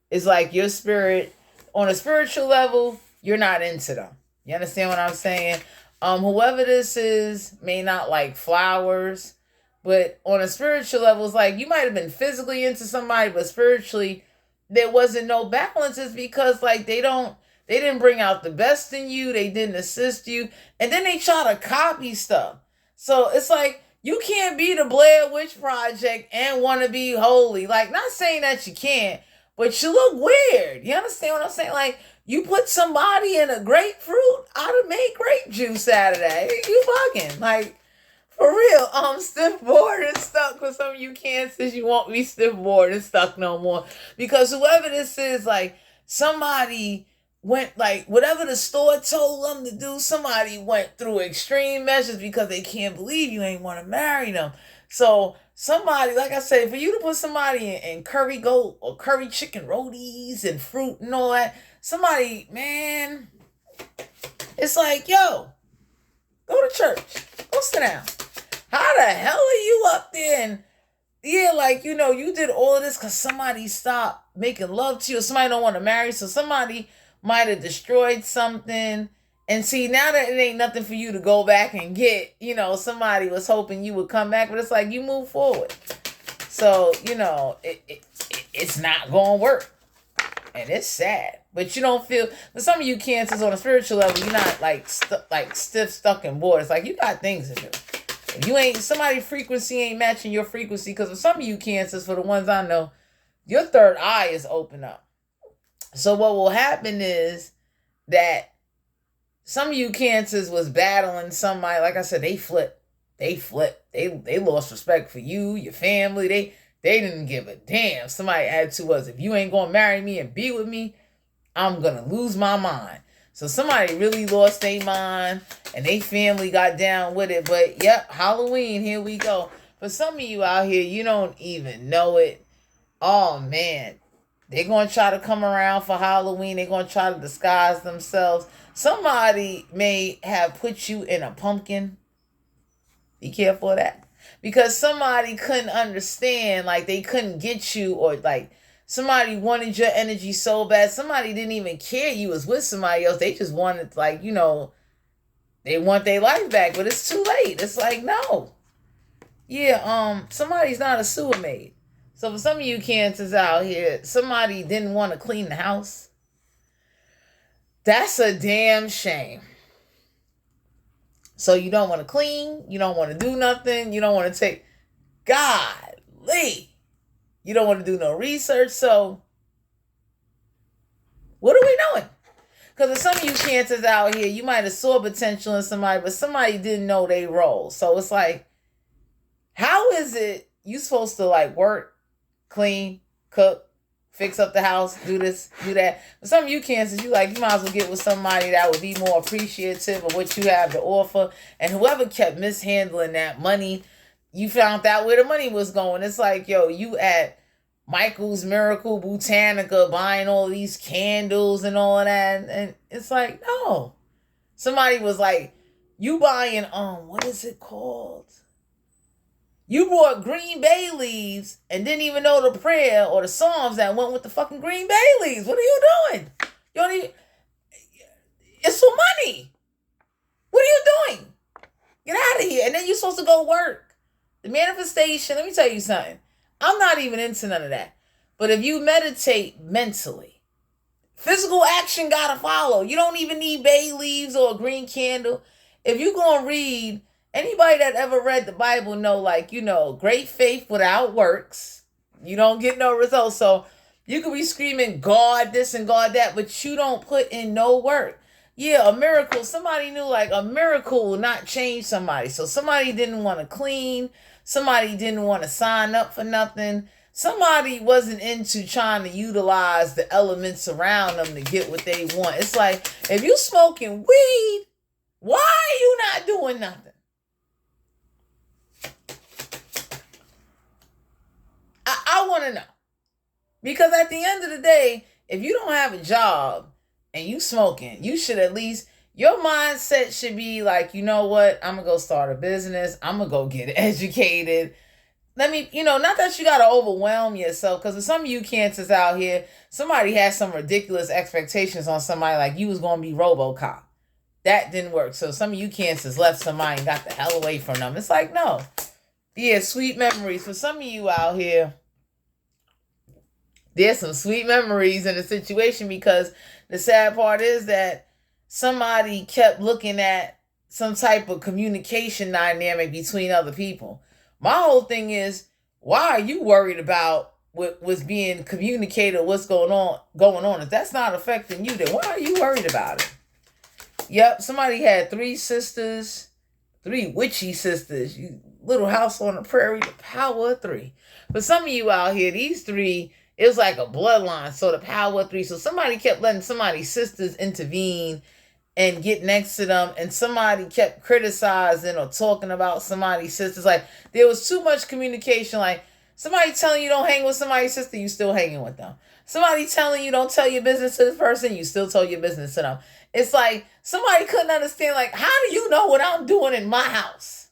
It's like your spirit, on a spiritual level, you're not into them. You understand what I'm saying? Whoever this is may not like flowers, but on a spiritual level, it's like you might have been physically into somebody, but spiritually there wasn't no balance. It's because like they didn't bring out the best in you, they didn't assist you, and then they try to copy stuff. So it's like you can't be the Blair Witch Project and want to be holy. Like, not saying that you can't, but you look weird. You understand what I'm saying? Like, you put somebody in a grapefruit, I'd make grape juice out of that. You bugging. Like, for real. Stiff bored and stuck. For some of you cancers, you won't be stiff bored and stuck no more. Because whoever this is, like, somebody went, like, whatever the store told them to do, somebody went through extreme measures because they can't believe you ain't want to marry them. So somebody, like I said, for you to put somebody in curry goat or curry chicken rotis and fruit and all that, somebody, man, it's like, yo, go to church. Go sit down. How the hell are you up there? And yeah, like, you know, you did all of this because somebody stopped making love to you, or somebody don't want to marry, so somebody might have destroyed something. And see, now that it ain't nothing for you to go back and get, you know, somebody was hoping you would come back, but it's like you move forward. So, you know, it's not going to work. And it's sad. But you don't feel, for some of you cancers on a spiritual level, you're not like stiff, stuck, and bored. It's like you got things to do. If you ain't, somebody's frequency ain't matching your frequency, because for some of you cancers, for the ones I know, your third eye is open up. So what will happen is that some of you cancers was battling somebody, like I said, they flipped. They lost respect for you, your family. They didn't give a damn. Somebody attitude was, if you ain't gonna marry me and be with me, I'm gonna lose my mind. So somebody really lost their mind and they family got down with it. But yep, Halloween, here we go. For some of you out here, you don't even know it. Oh man. They're going to try to come around for Halloween. They're going to try to disguise themselves. Somebody may have put you in a pumpkin. Be careful of that. Because somebody couldn't understand, like they couldn't get you, or like somebody wanted your energy so bad. Somebody didn't even care you was with somebody else. They just wanted, like, you know, they want their life back, but it's too late. It's like, no. Yeah, somebody's not a sewer maid. So for some of you cancers out here, somebody didn't want to clean the house. That's a damn shame. So you don't want to clean. You don't want to do nothing. You don't want to take... Golly. You don't want to do no research. So what are we doing? Because for some of you cancers out here, you might have saw potential in somebody, but somebody didn't know their role. So it's like, how is it you supposed to like work, clean, cook, fix up the house, do this, do that? For some of you cancers, you might as well get with somebody that would be more appreciative of what you have to offer. And whoever kept mishandling that money, you found out where the money was going. It's like, yo, you at Michael's Miracle Botanica buying all these candles and all of that. And it's like, no. Somebody was like, you buying, what is it called? You brought green bay leaves and didn't even know the prayer or the psalms that went with the fucking green bay leaves. What are you doing? You don't even... It's for money. What are you doing? Get out of here. And then you're supposed to go work. The manifestation, let me tell you something. I'm not even into none of that. But if you meditate mentally, physical action gotta follow. You don't even need bay leaves or a green candle. If you're going to read... Anybody that ever read the Bible know, like, you know, great faith without works, you don't get no results. So you could be screaming God this and God that, but you don't put in no work. Yeah, a miracle. Somebody knew, like, a miracle will not change somebody. So somebody didn't want to clean. Somebody didn't want to sign up for nothing. Somebody wasn't into trying to utilize the elements around them to get what they want. It's like, if you smoking weed, why are you not doing nothing? I want to know. Because at the end of the day, if you don't have a job and you smoking, you should at least, your mindset should be like, you know what? I'm going to go start a business. I'm going to go get educated. Let me, you know, not that you got to overwhelm yourself. Because for some of you cancers out here, somebody has some ridiculous expectations on somebody like you was going to be RoboCop. that didn't work. So some of you Cancers left somebody and got the hell away from them. It's like, no. Yeah, sweet memories. For some of you out here, there's some sweet memories in the situation, because the sad part is that somebody kept looking at some type of communication dynamic between other people. My whole thing is, why are you worried about what was being communicated, what's going on? If that's not affecting you, then why are you worried about it? Yep, somebody had 3 sisters, 3 witchy sisters. You little house on the prairie, the power of 3. But some of you out here, these 3, it was like a bloodline, so the power of 3. So somebody kept letting somebody's sisters intervene and get next to them, and somebody kept criticizing or talking about somebody's sisters. Like, there was too much communication. Like, somebody telling you don't hang with somebody's sister, you still hanging with them. Somebody telling you don't tell your business to this person, you still tell your business to them. It's like somebody couldn't understand, like, how do you know what I'm doing in my house?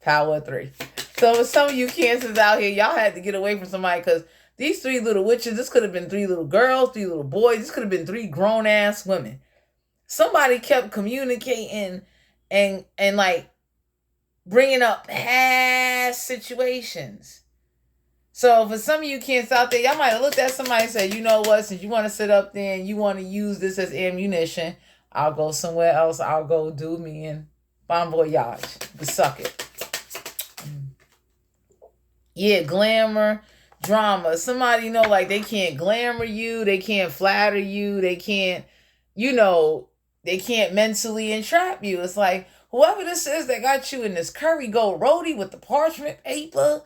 Power of 3. So with some of you Cancers out here, y'all had to get away from somebody, because these 3 little witches, this could have been 3 little girls, 3 little boys. This could have been 3 grown-ass women. Somebody kept communicating and like bringing up past situations. So for some of you Cancers out there, y'all might have looked at somebody and said, you know what, since you want to sit up there and you want to use this as ammunition, I'll go somewhere else. I'll go do me and bon voyage. But suck it. Yeah, glamour, drama. Somebody, like, they can't glamour you. They can't flatter you. They can't, they can't mentally entrap you. It's like, whoever this is that got you in this curry gold roadie with the parchment paper,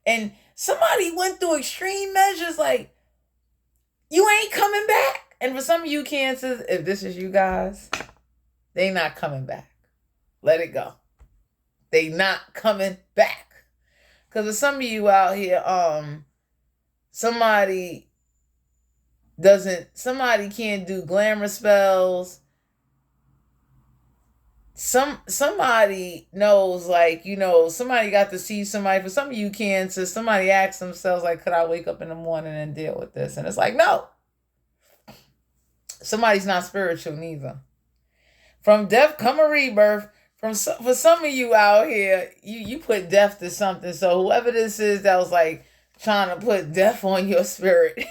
and somebody went through extreme measures, like, you ain't coming back. And for some of you Cancers, if this is you guys, they not coming back. Let it go. They not coming back. Because for some of you out here, somebody can't do glamour spells. Somebody knows, like, somebody got to see somebody. For some of you Cancers, somebody asked themselves, like, could I wake up in the morning and deal with this? And it's like, no. Somebody's not spiritual neither. From death come a rebirth. For some of you out here, you put death to something. So whoever this is that was like trying to put death on your spirit,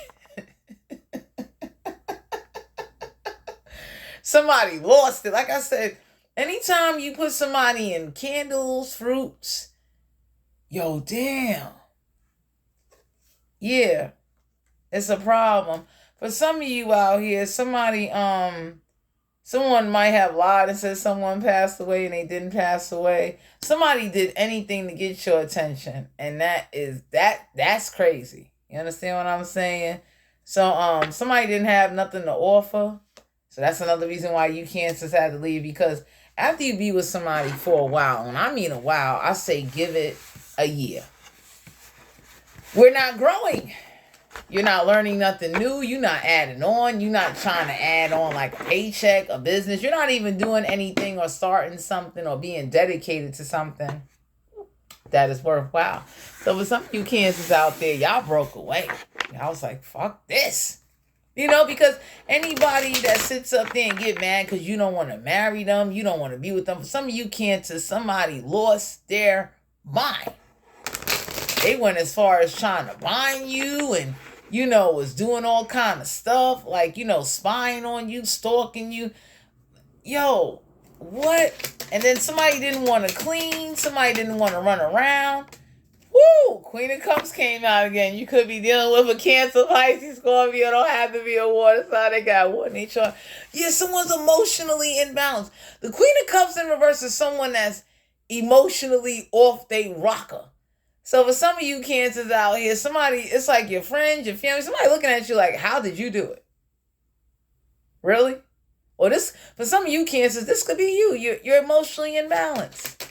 somebody lost it. Like I said, anytime you put somebody in candles, fruits, yo, damn. Yeah, it's a problem. For some of you out here, someone might have lied and said someone passed away and they didn't pass away. Somebody did anything to get your attention. And that's crazy. You understand what I'm saying? So somebody didn't have nothing to offer. So that's another reason why you Cancers had to leave. Because after you be with somebody for a while, and I mean a while, I say give it a year. We're not growing. You're not learning nothing new. You're not adding on. You're not trying to add on like a paycheck, a business. You're not even doing anything or starting something or being dedicated to something that is worthwhile. So for some of you Cancers out there, y'all broke away. Y'all was like, fuck this. Because anybody that sits up there and get mad because you don't want to marry them, you don't want to be with them. For some of you Cancers, somebody lost their mind. They went as far as trying to bind you and, was doing all kind of stuff. Like, spying on you, stalking you. Yo, what? And then somebody didn't want to clean. Somebody didn't want to run around. Woo! Queen of Cups came out again. You could be dealing with a Cancer, Pisces, Scorpio. Don't have to be a water sign. They got one in each other. Yeah, someone's emotionally imbalanced. The Queen of Cups in reverse is someone that's emotionally off they rocker. So for some of you Cancers out here, somebody, it's like your friends, your family, somebody looking at you like, how did you do it? Really? Or for some of you Cancers, this could be you. You're emotionally imbalanced.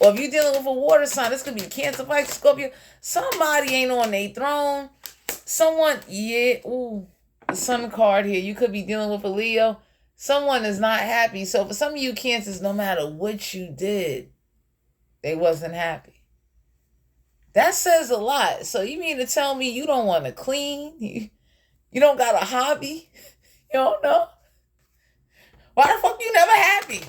Or if you're dealing with a water sign, this could be Cancer, Pisces, Scorpio. Somebody ain't on their throne. Someone, the Sun card here. You could be dealing with a Leo. Someone is not happy. So for some of you Cancers, no matter what you did, they wasn't happy. That says a lot. So you mean to tell me you don't want to clean? You don't got a hobby? You don't know? Why the fuck you never happy?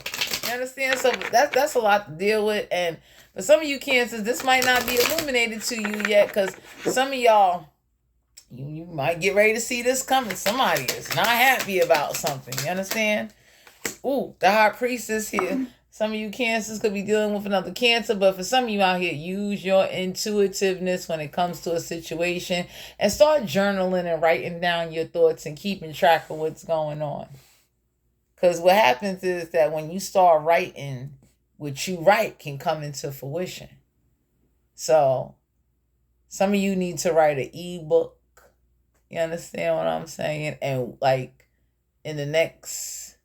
You understand? So that's a lot to deal with. And for some of you Cancers, this might not be illuminated to you yet, because some of y'all, you might get ready to see this coming. Somebody is not happy about something. You understand? Ooh, the High Priestess here. Some of you Cancers could be dealing with another Cancer, but for some of you out here, use your intuitiveness when it comes to a situation and start journaling and writing down your thoughts and keeping track of what's going on. Because what happens is that when you start writing, what you write can come into fruition. So some of you need to write an ebook. You understand what I'm saying? And like in the next,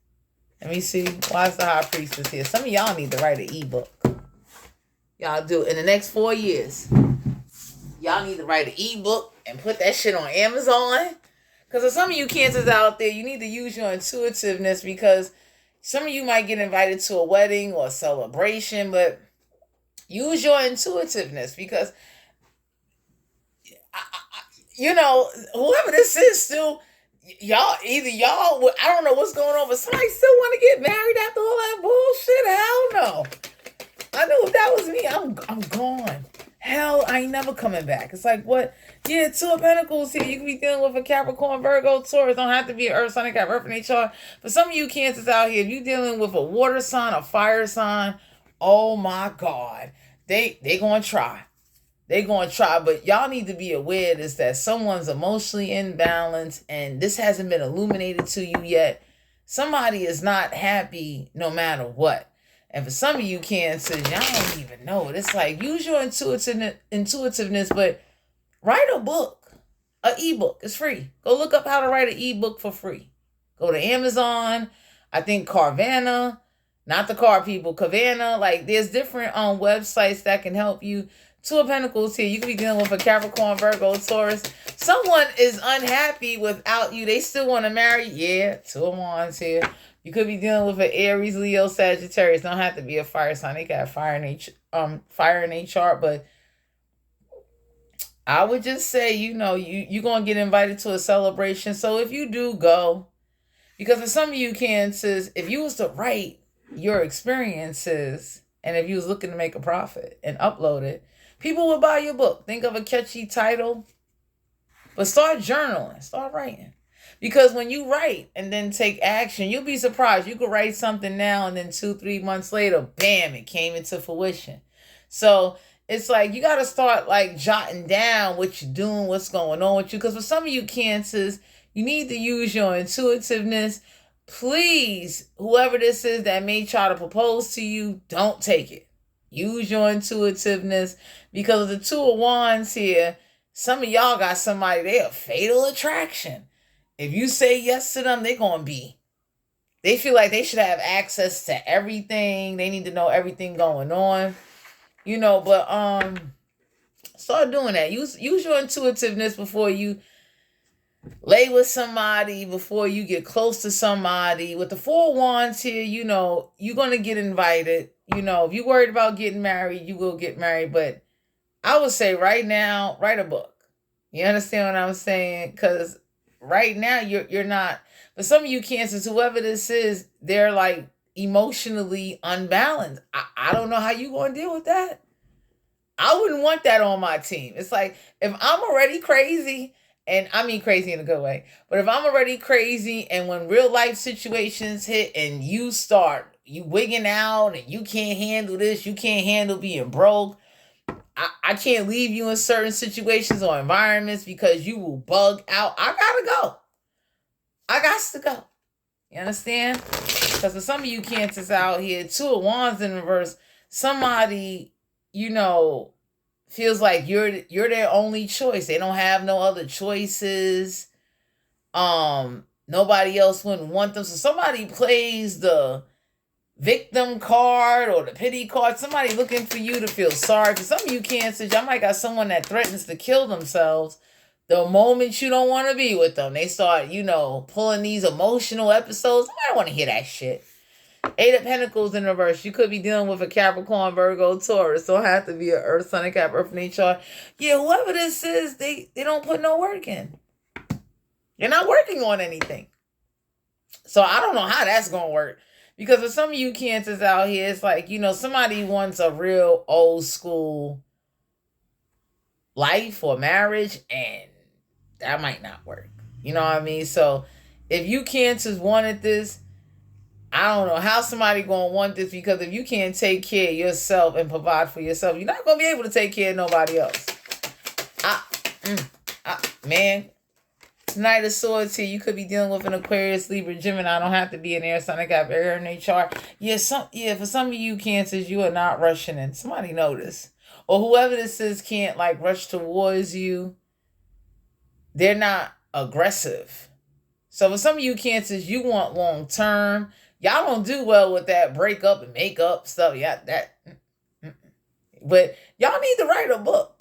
let me see, why is the High Priestess here? Some of y'all need to write an ebook. Y'all do. In the next 4 years, y'all need to write an ebook and put that shit on Amazon. Because for some of you Cancers out there, you need to use your intuitiveness, because some of you might get invited to a wedding or a celebration, but use your intuitiveness, because, whoever this is still, y'all, I don't know what's going on, but somebody still want to get married after all that bullshit? Hell no. I knew if that was me, I'm gone. Hell, I ain't never coming back. It's like, what? Yeah, 2 of Pentacles here. You can be dealing with a Capricorn, Virgo, Taurus. Don't have to be an Earth sign. I got Earth in their chart. For some of you Cancers out here, if you're dealing with a water sign, a fire sign, oh my God, they gonna try. They gonna try, but y'all need to be aware is that someone's emotionally imbalanced, and this hasn't been illuminated to you yet. Somebody is not happy no matter what. And for some of you Cancers, y'all don't even know it. It's like, use your intuitiveness, but write a book, an ebook. It's free. Go look up how to write an ebook for free. Go to Amazon. I think Carvana, not the car people, Carvana. Like, there's different websites that can help you. 2 of Pentacles here. You could be dealing with a Capricorn, Virgo, Taurus. Someone is unhappy without you. They still want to marry. Yeah, 2 of Wands here. You could be dealing with an Aries, Leo, Sagittarius. Don't have to be a fire sign. They got fire in their chart, but I would just say, you're going to get invited to a celebration. So if you do, go. Because for some of you Cancers, if you was to write your experiences and if you was looking to make a profit and upload it, people would buy your book. Think of a catchy title, but start journaling, start writing. Because when you write and then take action, you'll be surprised. You could write something now and then 2-3 months later, bam, it came into fruition. So it's like, you got to start like jotting down what you're doing, what's going on with you. Because for some of you Cancers, you need to use your intuitiveness. Please, whoever this is that may try to propose to you, don't take it. Use your intuitiveness, because of the 2 of Wands here, some of y'all got somebody, they a fatal attraction. If you say yes to them, they feel like they should have access to everything. They need to know everything going on. But start doing that. Use your intuitiveness before you lay with somebody, before you get close to somebody. With the 4 of Wands here, you're going to get invited. If you're worried about getting married, you will get married. But I would say right now, write a book. You understand what I'm saying? Because right now, you're not. For some of you Cancers, whoever this is, they're like emotionally unbalanced. I don't know how you going to deal with that. I wouldn't want that on my team. It's like, if I'm already crazy, and I mean crazy in a good way, but if I'm already crazy and when real life situations hit and you wigging out and you can't handle this, you can't handle being broke, I can't leave you in certain situations or environments because you will bug out. I gotta go. I got to go. You understand? Because for some of you Cancers out here, 2 of Wands in reverse, somebody, feels like you're their only choice. They don't have no other choices. Nobody else wouldn't want them. So somebody plays the victim card or the pity card. Somebody looking for you to feel sorry. For some of you Cancers, y'all might got someone that threatens to kill themselves the moment you don't want to be with them. They start, pulling these emotional episodes. I don't want to hear that shit. 8 of Pentacles in reverse. You could be dealing with a Capricorn, Virgo, Taurus. Don't have to be an Earth, Sun, and Cap, Earth in their chart. Yeah, whoever this is, they don't put no work in. You're not working on anything. So I don't know how that's going to work. Because for some of you Cancers out here, it's like, somebody wants a real old school life or marriage, and that might not work. You know what I mean? So if you Cancers wanted this, I don't know how somebody gonna want this, because if you can't take care of yourself and provide for yourself, you're not gonna be able to take care of nobody else. Man, Knight of Swords here. You could be dealing with an Aquarius, Libra, Gemini. I don't have to be an air sign. I got air in their chart. For some of you Cancers, you are not rushing in. Somebody know this. Or whoever this is can't like rush towards you. They're not aggressive. So for some of you Cancers, you want long term. Y'all don't do well with that breakup and makeup stuff. But y'all need to write a book.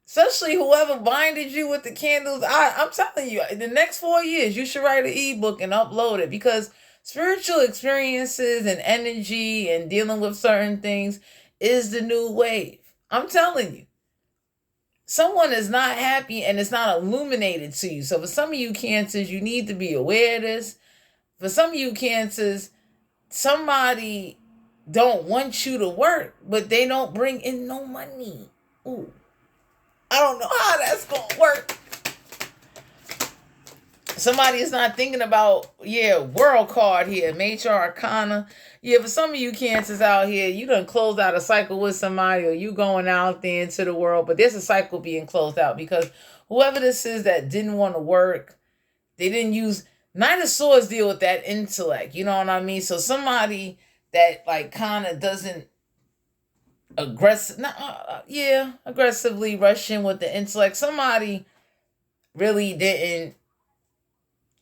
Especially whoever binded you with the candles. I'm telling you, in the next 4 years, you should write an ebook and upload it, because spiritual experiences and energy and dealing with certain things is the new wave. I'm telling you. Someone is not happy and it's not illuminated to you. So for some of you Cancers, you need to be aware of this. For some of you Cancers, somebody don't want you to work, but they don't bring in no money. Ooh. I don't know how that's going to work. Somebody is not thinking about, world card here, Major Arcana. For some of you Cancers out here, you done closed out a cycle with somebody, or you going out there into the world, but there's a cycle being closed out, because whoever this is that didn't want to work, they didn't use... Knight of Swords deal with that intellect, you know what I mean? So somebody that like kind of doesn't aggressively rush in with the intellect. Somebody really didn't,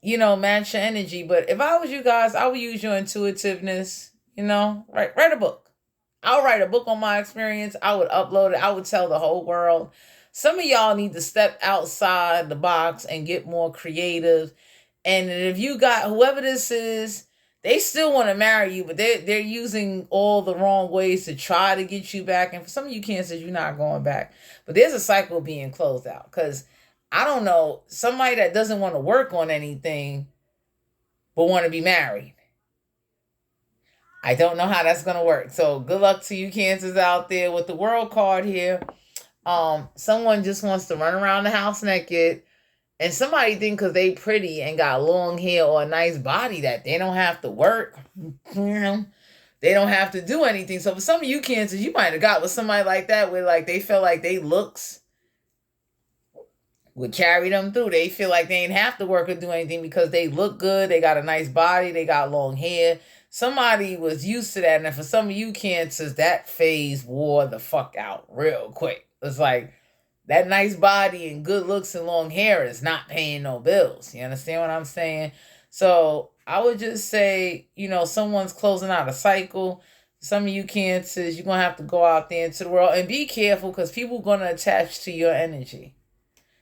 match your energy. But if I was you guys, I would use your intuitiveness, write a book. I'll write a book on my experience. I would upload it. I would tell the whole world. Some of y'all need to step outside the box and get more creative. And if you got whoever this is, they still want to marry you, but they're using all the wrong ways to try to get you back. And for some of you Cancers, you're not going back. But there's a cycle being closed out, because I don't know, somebody that doesn't want to work on anything but want to be married. I don't know how that's going to work. So good luck to you Cancers out there. With the World card here, someone just wants to run around the house naked. And somebody think because they pretty and got long hair or a nice body that they don't have to work. They don't have to do anything. So for some of you Cancers, you might have got with somebody like that, where like they feel like they looks would carry them through. They feel like they ain't have to work or do anything because they look good. They got a nice body. They got long hair. Somebody was used to that. And for some of you Cancers, that phase wore the fuck out real quick. It's like, that nice body and good looks and long hair is not paying no bills. You understand what I'm saying? So I would just say, someone's closing out a cycle. Some of you Cancers, you're going to have to go out there into the world and be careful, because people are going to attach to your energy.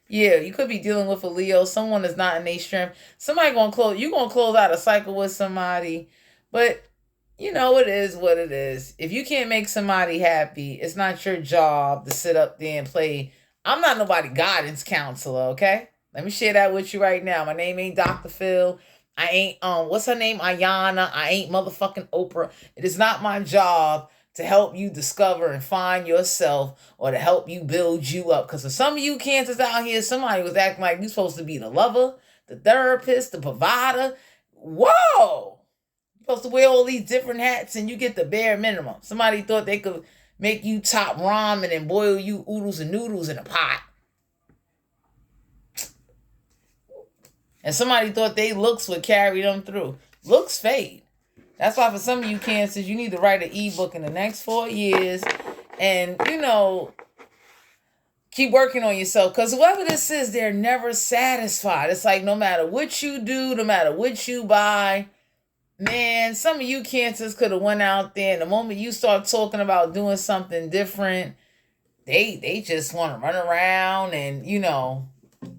You could be dealing with a Leo. Someone is not in their strength. You're going to close out a cycle with somebody. But it is what it is. If you can't make somebody happy, it's not your job to sit up there and play. I'm not nobody guidance counselor, okay? Let me share that with you right now. My name ain't Dr. Phil. I ain't, what's her name? Ayana. I ain't motherfucking Oprah. It is not my job to help you discover and find yourself, or to help you build you up. Because for some of you Cancers out here, somebody was acting like you're supposed to be the lover, the therapist, the provider. Whoa! You're supposed to wear all these different hats and you get the bare minimum. Somebody thought they could make you top ramen and boil you oodles and noodles in a pot. And somebody thought they looks would carry them through. Looks fade. That's why for some of you Cancers, you need to write an ebook in the next 4 years. And, keep working on yourself. Because whoever this is, they're never satisfied. It's like no matter what you do, no matter what you buy, man, some of you Cancers could have went out there, and the moment you start talking about doing something different, they just want to run around and,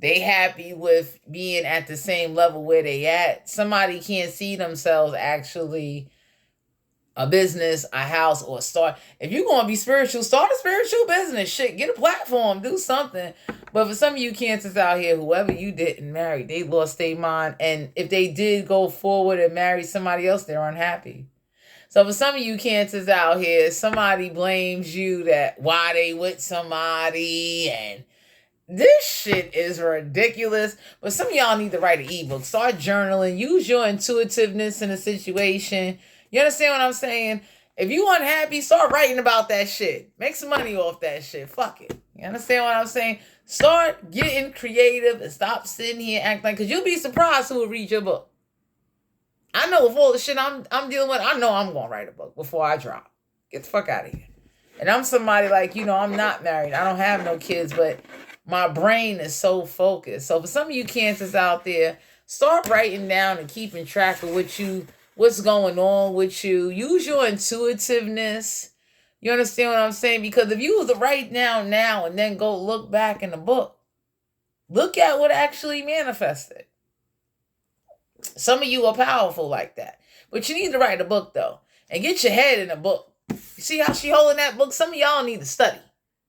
they happy with being at the same level where they at. Somebody can't see themselves actually a business, a house, or start. If you're going to be spiritual, start a spiritual business. Shit, get a platform, do something. But for some of you Cancers out here, whoever you didn't marry, they lost their mind. And if they did go forward and marry somebody else, they're unhappy. So for some of you Cancers out here, somebody blames you that why they with somebody, and this shit is ridiculous. But some of y'all need to write an ebook. Start journaling. Use your intuitiveness in a situation. You understand what I'm saying? If you unhappy, start writing about that shit. Make some money off that shit. Fuck it. You understand what I'm saying? Start getting creative and stop sitting here acting like, because you'll be surprised who will read your book. I know with all the shit I'm dealing with, I know I'm going to write a book before I drop. Get the fuck out of here. And I'm somebody like, I'm not married. I don't have no kids, but my brain is so focused. So for some of you Cancers out there, start writing down and keeping track of what's going on with you. Use your intuitiveness. You understand what I'm saying? Because if you was to write down now and then go look back in the book, look at what actually manifested. Some of you are powerful like that. But you need to write a book, though. And get your head in a book. You see how she holding that book? Some of y'all need to study.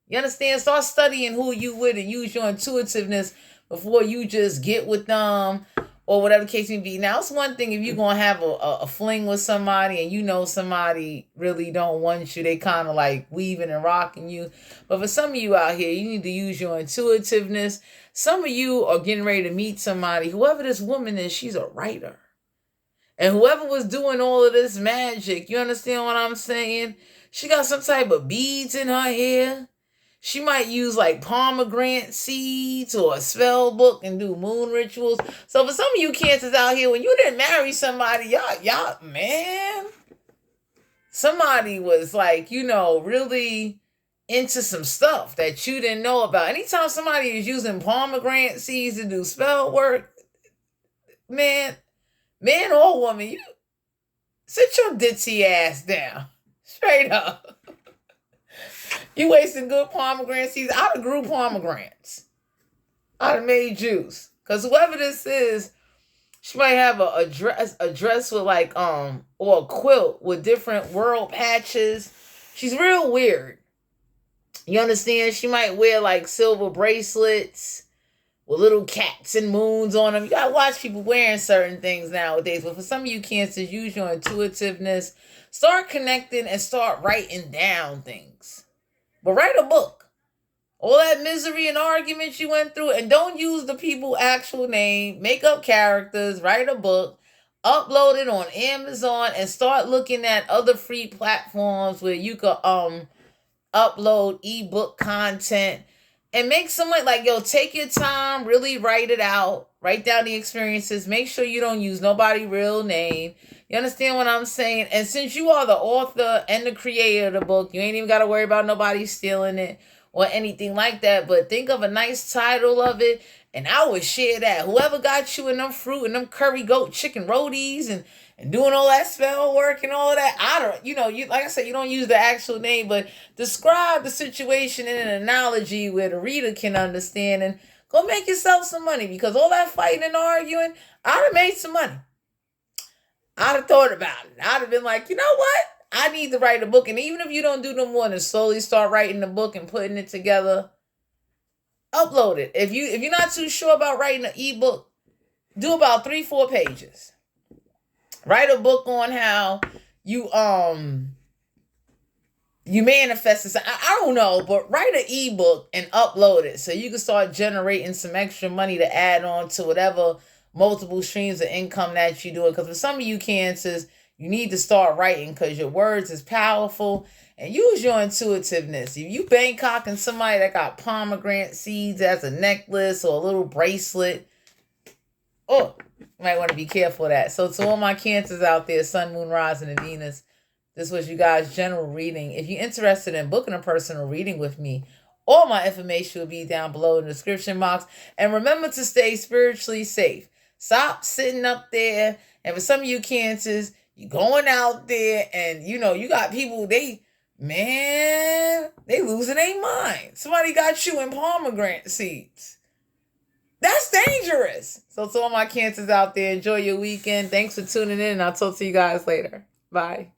You understand? Start studying who you with and use your intuitiveness before you just get with them or whatever the case may be. Now, it's one thing if you're going to have a fling with somebody and somebody really don't want you. They kind of like weaving and rocking you. But for some of you out here, you need to use your intuitiveness. Some of you are getting ready to meet somebody. Whoever this woman is, she's a writer. And whoever was doing all of this magic, you understand what I'm saying? She got some type of beads in her hair. She might use like pomegranate seeds or a spell book and do moon rituals. So for some of you Cancers out here, when you didn't marry somebody, y'all, man, somebody was like, really into some stuff that you didn't know about. Anytime somebody is using pomegranate seeds to do spell work, man or woman, you sit your ditzy ass down. Straight up. You wasting good pomegranate seeds. I'd have grew pomegranates. I'd have made juice. Because whoever this is, she might have a dress with like, or a quilt with different world patches. She's real weird. You understand? She might wear like silver bracelets with little cats and moons on them. You gotta watch people wearing certain things nowadays. But for some of you Cancers, use your intuitiveness. Start connecting and start writing down things. But write a book. All that misery and arguments you went through, and don't use the people's actual name. Make up characters, write a book, upload it on Amazon, and start looking at other free platforms where you could upload ebook content and make some money. Like, take your time, really write it out, write down the experiences, make sure you don't use nobody's real name. You understand what I'm saying? And since you are the author and the creator of the book, you ain't even got to worry about nobody stealing it or anything like that. But think of a nice title of it, and I would share that. Whoever got you in them fruit and them curry goat chicken roadies and doing all that spell work and all of that, you like I said, you don't use the actual name, but describe the situation in an analogy where the reader can understand, and go make yourself some money, because all that fighting and arguing, I'd have made some money. I'd have thought about it. I'd have been like, you know what? I need to write a book. And even if you don't do no more than slowly start writing the book and putting it together, upload it. If you're not too sure about writing an ebook, do about 3-4 pages. Write a book on how you manifest this. I don't know, but write an ebook and upload it so you can start generating some extra money to add on to whatever multiple streams of income that you're doing. Because for some of you Cancers, you need to start writing, because your words is powerful, and use your intuitiveness. If you Bangkoking somebody that got pomegranate seeds as a necklace or a little bracelet, you might want to be careful of that. So to all my Cancers out there, Sun, Moon, Rising, and Venus, this was you guys' general reading. If you're interested in booking a personal reading with me, all my information will be down below in the description box. And remember to stay spiritually safe. Stop sitting up there. And for some of you Cancers, you going out there and, you got people, they losing their mind. Somebody got you in pomegranate seeds. That's dangerous. So to all my Cancers out there, enjoy your weekend. Thanks for tuning in, and I'll talk to you guys later. Bye.